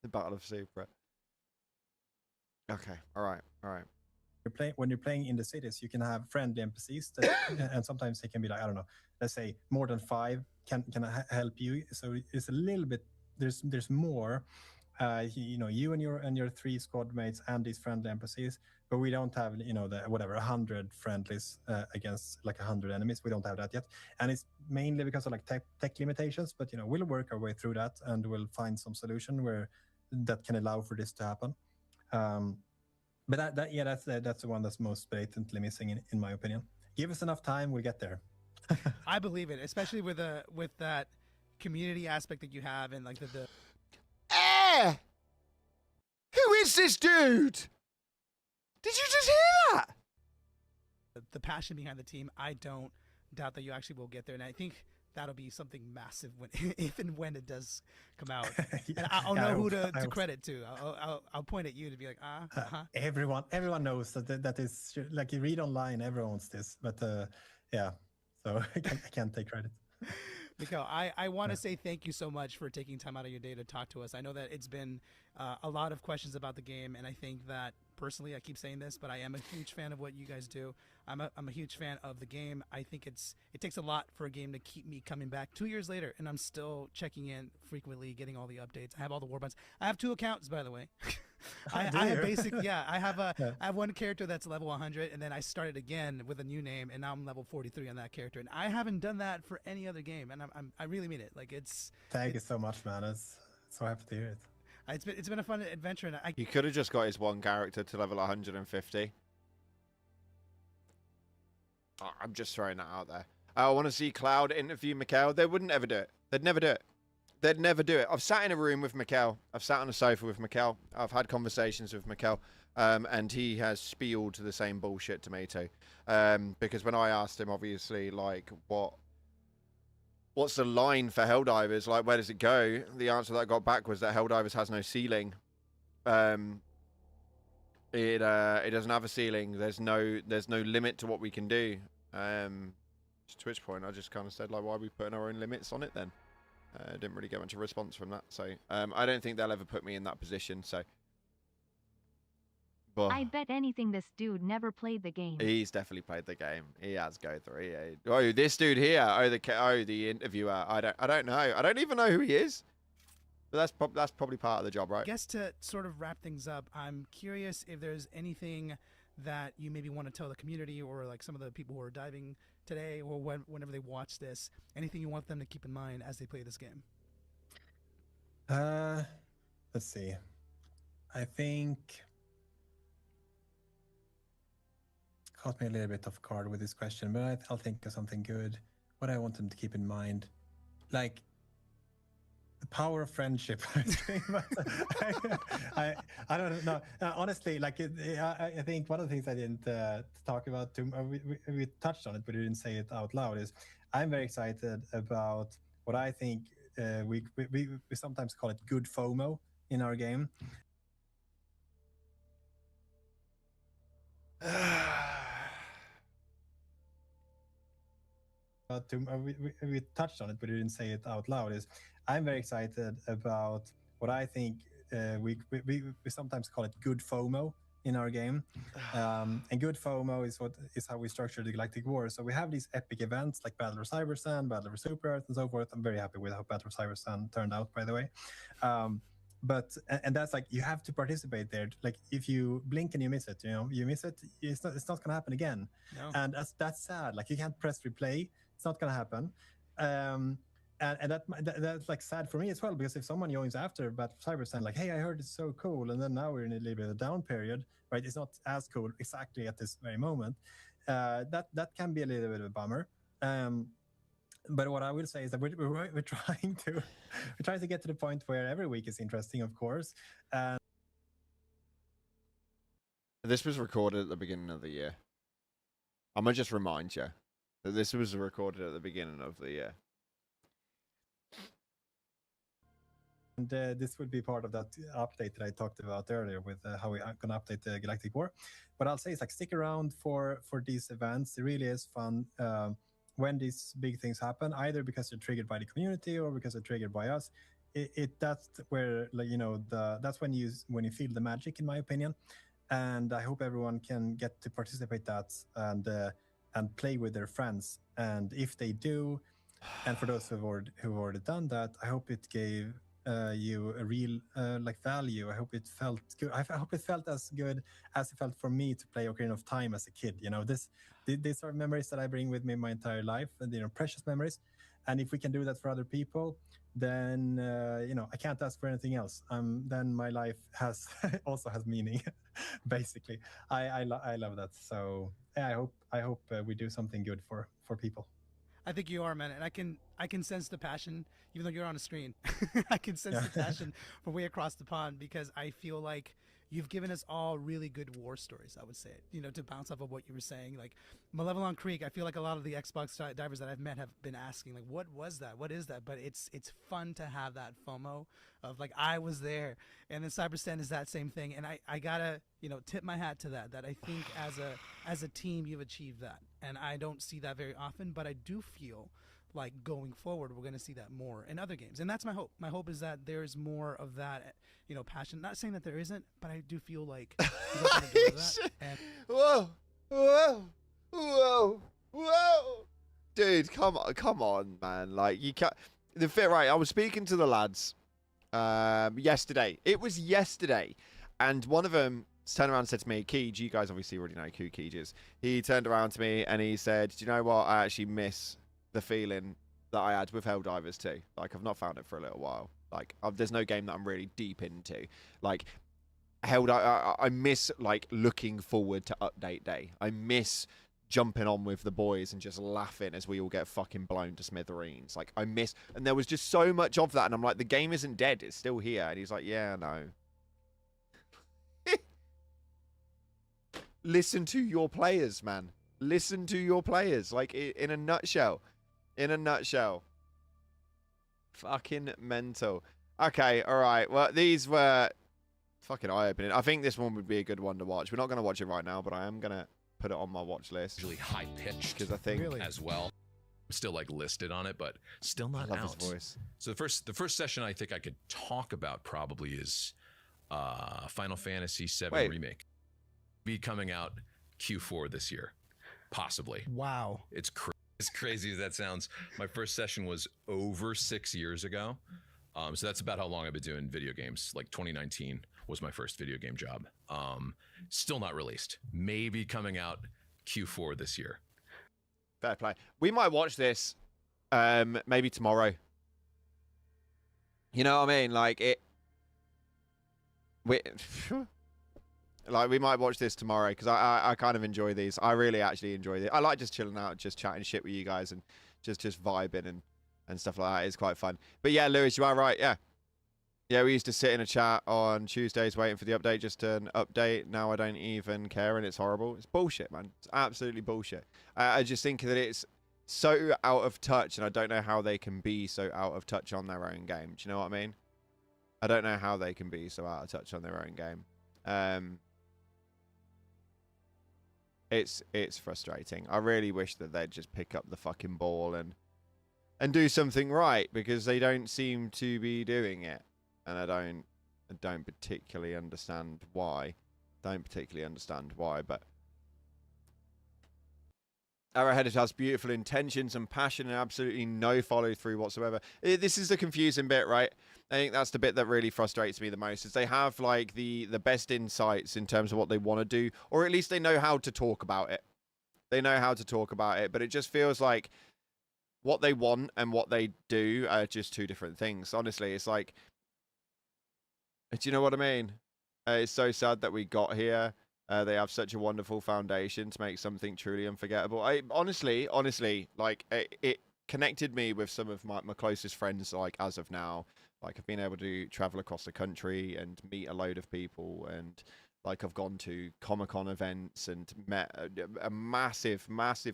The Battle of Super. Okay, all right. when you're playing in the cities, you can have friendly NPCs that, and sometimes they can be like, I don't know, let's say more than 5 can help you. So it's a little bit. There's more. You and your 3 squad mates and these friendly NPCs, but we don't have the 100 friendlies against like 100 enemies. We don't have that yet, and it's mainly because of like tech limitations. But we'll work our way through that, and we'll find some solution where that can allow for this to happen. But that's the one that's most blatantly missing in my opinion. Give us enough time, we'll get there. I believe it, especially with that community aspect that you have, and like the Who is this dude? Did you just hear that? the passion behind the team. I don't doubt that you actually will get there, and I think that'll be something massive when, if and when it does come out. And I'll know who to credit to. I'll point at you to be like, Everyone knows that is like, you read online, everyone wants this, but yeah, so I can't take credit. Mikael, I want to say thank you so much for taking time out of your day to talk to us. I know that it's been a lot of questions about the game, and I think that personally, I keep saying this, but I am a huge fan of what you guys do. I'm a huge fan of the game. I think it takes a lot for a game to keep me coming back 2 years later, and I'm still checking in frequently, getting all the updates. I have all the Warbonds. I have 2 accounts, by the way. I have one character that's level 100, and then I started again with a new name, and now I'm level 43 on that character, and I haven't done that for any other game, and I really mean it. Like Thank you so much, man. It's so happy to hear it. It's been a fun adventure, and You could have just got his one character to level 150. I'm just throwing that out there. I want to see Cloud interview Mikael. They wouldn't ever do it. They'd never do it. They'd never do it. I've sat in a room with Mikael. I've sat on a sofa with Mikael. I've had conversations with Mikael. And he has spieled the same bullshit to me too. Because when I asked him, obviously, like, what's the line for Helldivers? Like, where does it go? The answer that I got back was that Helldivers has no ceiling. It doesn't have a ceiling. There's no limit to what we can do. To which point I just kind of said, like, why are we putting our own limits on it then? Didn't really get much of a response from that. So I don't think they'll ever put me in that position. So, but I bet anything this dude never played the game. he's definitely played the game. He has go through. Oh, this dude here. The interviewer. I don't know. I don't even know who he is. But that's probably part of the job, right? I guess to sort of wrap things up, I'm curious if there's anything that you maybe want to tell the community, or like some of the people who are diving today, or whenever they watch this, anything you want them to keep in mind as they play this game. Let's see. I think caught me a little bit off guard with this question, but I'll think of something good. What I want them to keep in mind, like the power of friendship. I don't know. Honestly, like I think one of the things I didn't talk about we touched on it, but we didn't say it out loud. Is I'm very excited about what I think we sometimes call it good FOMO in our game. We touched on it, but we didn't say it out loud. Is I'm very excited about what I think we sometimes call it good FOMO in our game, and good FOMO is how we structure the Galactic War. So we have these epic events like Battle of Cybersand, Battle of Super Earth, and so forth. I'm very happy with how Battle of Cybersand turned out, by the way. But that's like you have to participate there. Like if you blink and you miss it, you miss it. It's not going to happen again. No. And that's sad. Like you can't press replay. It's not going to happen. And that's like sad for me as well, because if someone joins after Battle of Cybersand, like, hey, I heard it's so cool, and then now we're in a little bit of a down period, right? It's not as cool exactly at this very moment. That can be a little bit of a bummer. But what I will say is that we're trying to get to the point where every week is interesting, of course. This was recorded at the beginning of the year. I'm gonna just remind you that this was recorded at the beginning of the year. And this would be part of that update that I talked about earlier with how we're going to update the Galactic War. What I'll say is, like, stick around for these events. It really is fun when these big things happen, either because they're triggered by the community or because they're triggered by us. That's where, like, that's when you feel the magic, in my opinion. And I hope everyone can get to participate that and play with their friends. And if they do, and for those who've already done that, I hope it gave you a real value. I hope it felt good. I hope it felt as good as it felt for me to play Ocarina of Time as a kid. These are memories that I bring with me my entire life, and precious memories. And if we can do that for other people, then I can't ask for anything else. Then my life also has meaning. Basically, I love that. So yeah, I hope we do something good for people. I think you are, man, and I can sense the passion, even though you're on a screen. I can sense the passion from way across the pond, because I feel like you've given us all really good war stories, I would say, to bounce off of what you were saying. Like Malevolon Creek, I feel like a lot of the Xbox divers that I've met have been asking, like, what was that? What is that? But it's fun to have that FOMO of, like, I was there. And then Cybersand is that same thing. And I gotta, tip my hat to that I think as a team, you've achieved that. And I don't see that very often, but I do feel like going forward, we're going to see that more in other games. And that's my hope. My hope is that there's more of that, passion. Not saying that there isn't, but I do feel like you're going to do that. And Whoa. Dude, come on, man. Like, you can't... Right, I was speaking to the lads yesterday. It was yesterday. And one of them turned around and said to me, Keej, you guys obviously already know who Keej is. He turned around to me and he said, do you know what? I actually miss the feeling that I had with Helldivers 2. Like, I've not found it for a little while. Like, there's no game that I'm really deep into. Like, I miss, like, looking forward to update day. I miss jumping on with the boys and just laughing as we all get fucking blown to smithereens. Like, I miss... And there was just so much of that. And I'm like, the game isn't dead. It's still here. And he's like, yeah, no. Listen to your players, man. Listen to your players. Like, in a nutshell. In a nutshell. Fucking mental. Okay, alright. Well, these were fucking eye-opening. I think this one would be a good one to watch. We're not going to watch it right now, but I am going to put it on my watch list. Usually high-pitched because I think as well. Still, like, listed on it, but still not I love out. his voice. So the first session I think I could talk about probably is Final Fantasy VII Remake. Be coming out Q4 this year. Possibly. wow. It's as crazy as that sounds. My first session was over 6 years ago. So that's about how long I've been doing video games. Like 2019 was my first video game job. Still not released. Maybe coming out Q4 this year. Fair play. We might watch this maybe tomorrow. You know what I mean? Like, Like, we might watch this tomorrow because I kind of enjoy these. I really actually enjoy it. I like just chilling out, just chatting shit with you guys and just vibing and stuff like that. It's quite fun. But yeah, Lewis, you are right. Yeah. Yeah, we used to sit in a chat on Tuesdays waiting for the update, just an update. Now I don't even care, and it's horrible. It's bullshit, man. It's absolutely bullshit. I just think that it's so out of touch, and I don't know how they can be so out of touch on their own game. Do you know what I mean? I don't know how they can be so out of touch on their own game. It's frustrating. I really wish that they'd just pick up the fucking ball and do something right, because they don't seem to be doing it. And I don't particularly understand why. But Arrowhead has beautiful intentions and passion and absolutely no follow through whatsoever. This is the confusing bit, right? I think that's the bit that really frustrates me the most, is they have like the best insights in terms of what they want to do, or at least they know how to talk about it. They know how to talk about it, but it just feels like what they want and what they do are just two different things. Honestly, it's like, do you know what I mean? It's so sad that we got here. They have such a wonderful foundation to make something truly unforgettable. Honestly, like it connected me with some of my closest friends, like as of now. Like, I've been able to travel across the country and meet a load of people, and like I've gone to Comic-Con events and met a massive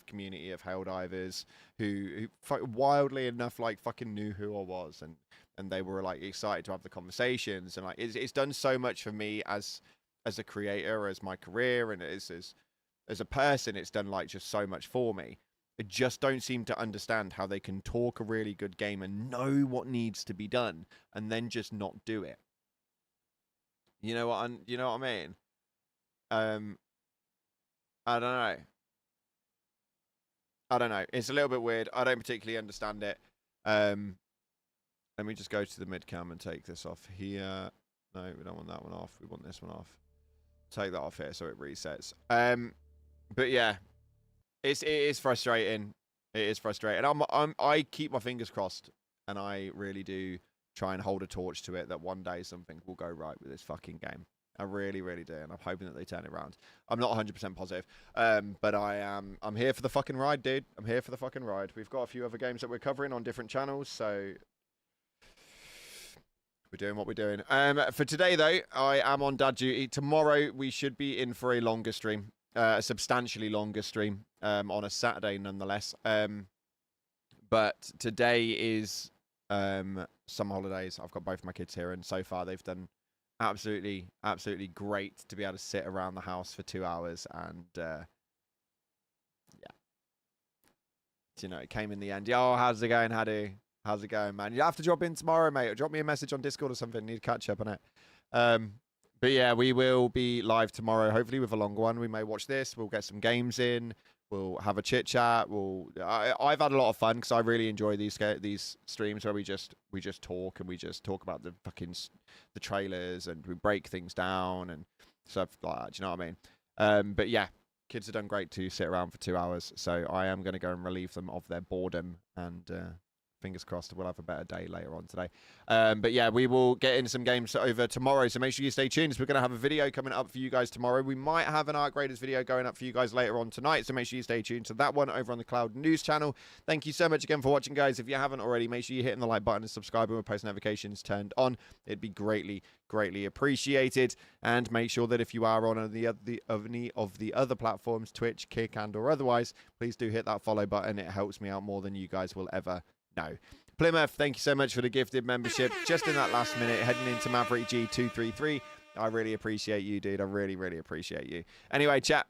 community of Helldivers who wildly enough like fucking knew who I was, and they were like excited to have the conversations, and like it's done so much for me as a creator, as my career, and as a person. It's done like just so much for me. I just don't seem to understand how they can talk a really good game and know what needs to be done and then just not do it. You know what I mean? I don't know. It's a little bit weird. I don't particularly understand it. Let me just go to the mid-cam and take this off here. No, we don't want that one off. We want this one off. Take that off here so it resets. But yeah, it is frustrating. It is frustrating. I keep my fingers crossed, and I really do try and hold a torch to it that one day something will go right with this fucking game. I really, really do, and I'm hoping that they turn it around. I'm not 100% positive, but I'm here for the fucking ride, dude. I'm here for the fucking ride. We've got a few other games that we're covering on different channels, so we're doing what we're doing. For today, though, I am on dad duty. Tomorrow, we should be in for a longer stream, a substantially longer stream, on a Saturday, nonetheless. But today is summer holidays. I've got both my kids here, and so far they've done absolutely great to be able to sit around the house for 2 hours, and yeah, you know, it came in the end. Yo, how's it going, Hadu? How's it going, man? You have to drop in tomorrow, mate, or drop me a message on Discord or something. Need to catch up on it. But yeah, we will be live tomorrow, hopefully with a longer one. We may watch this. We'll get some games in. We'll have a chit chat. I've had a lot of fun because I really enjoy these streams where we just talk, and we just talk about the trailers, and we break things down and stuff like that. Do you know what I mean? But yeah, kids have done great to sit around for 2 hours, so I am going to go and relieve them of their boredom, and fingers crossed we'll have a better day later on today. But yeah, we will get into some games over tomorrow, so make sure you stay tuned. We're going to have a video coming up for you guys tomorrow. We might have an Art Graders video going up for you guys later on tonight, so make sure you stay tuned to that one over on the Cloud News channel. Thank you so much again for watching, guys. If you haven't already, make sure you're hitting the like button and subscribing with post notifications turned on. It'd be greatly appreciated. And make sure that if you are on any of the other platforms, Twitch, Kick, and or otherwise, please do hit that follow button. It helps me out more than you guys will ever know. Plymouth, thank you so much for the gifted membership. Just in that last minute, heading into Maverick G233. I really appreciate you, dude. I really appreciate you. Anyway, chat.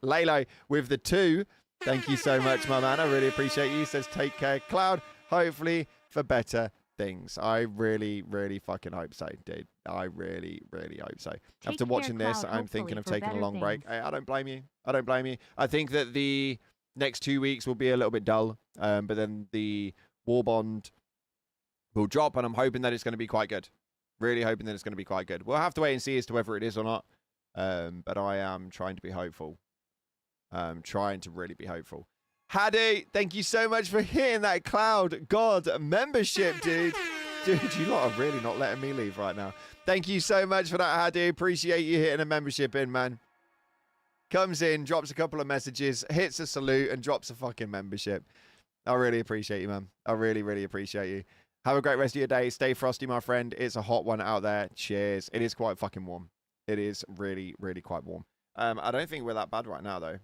Lalo with the 2. Thank you so much, my man. I really appreciate you. Says take care, Cloud. Hopefully for better things. I really fucking hope so, dude. I really hope so. After watching this, I'm thinking of taking a long break. Hey, I don't blame you. I think that the next 2 weeks will be a little bit dull, but then the Warbond will drop, and I'm hoping that it's going to be quite good. Really hoping that it's going to be quite good. We'll have to wait and see as to whether it is or not, but I am trying to be hopeful. Trying to really be hopeful. Hadi, thank you so much for hitting that Cloud God membership, dude. Dude, you lot are really not letting me leave right now. Thank you so much for that, Hadu. Appreciate you hitting a membership in, man. Comes in, drops a couple of messages, hits a salute, and drops a fucking membership. I really appreciate you, man. I really, really appreciate you. Have a great rest of your day. Stay frosty, my friend. It's a hot one out there. Cheers. It is quite fucking warm. It is really, really quite warm. I don't think we're that bad right now, though.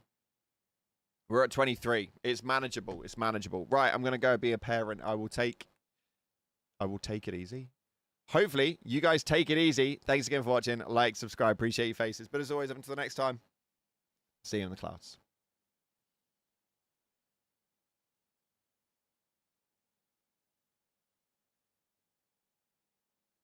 We're at 23. It's manageable. It's manageable. Right, I'm going to go be a parent. I will take it easy. Hopefully, you guys take it easy. Thanks again for watching. Like, subscribe. Appreciate your faces. But as always, up until the next time, see you in the clouds.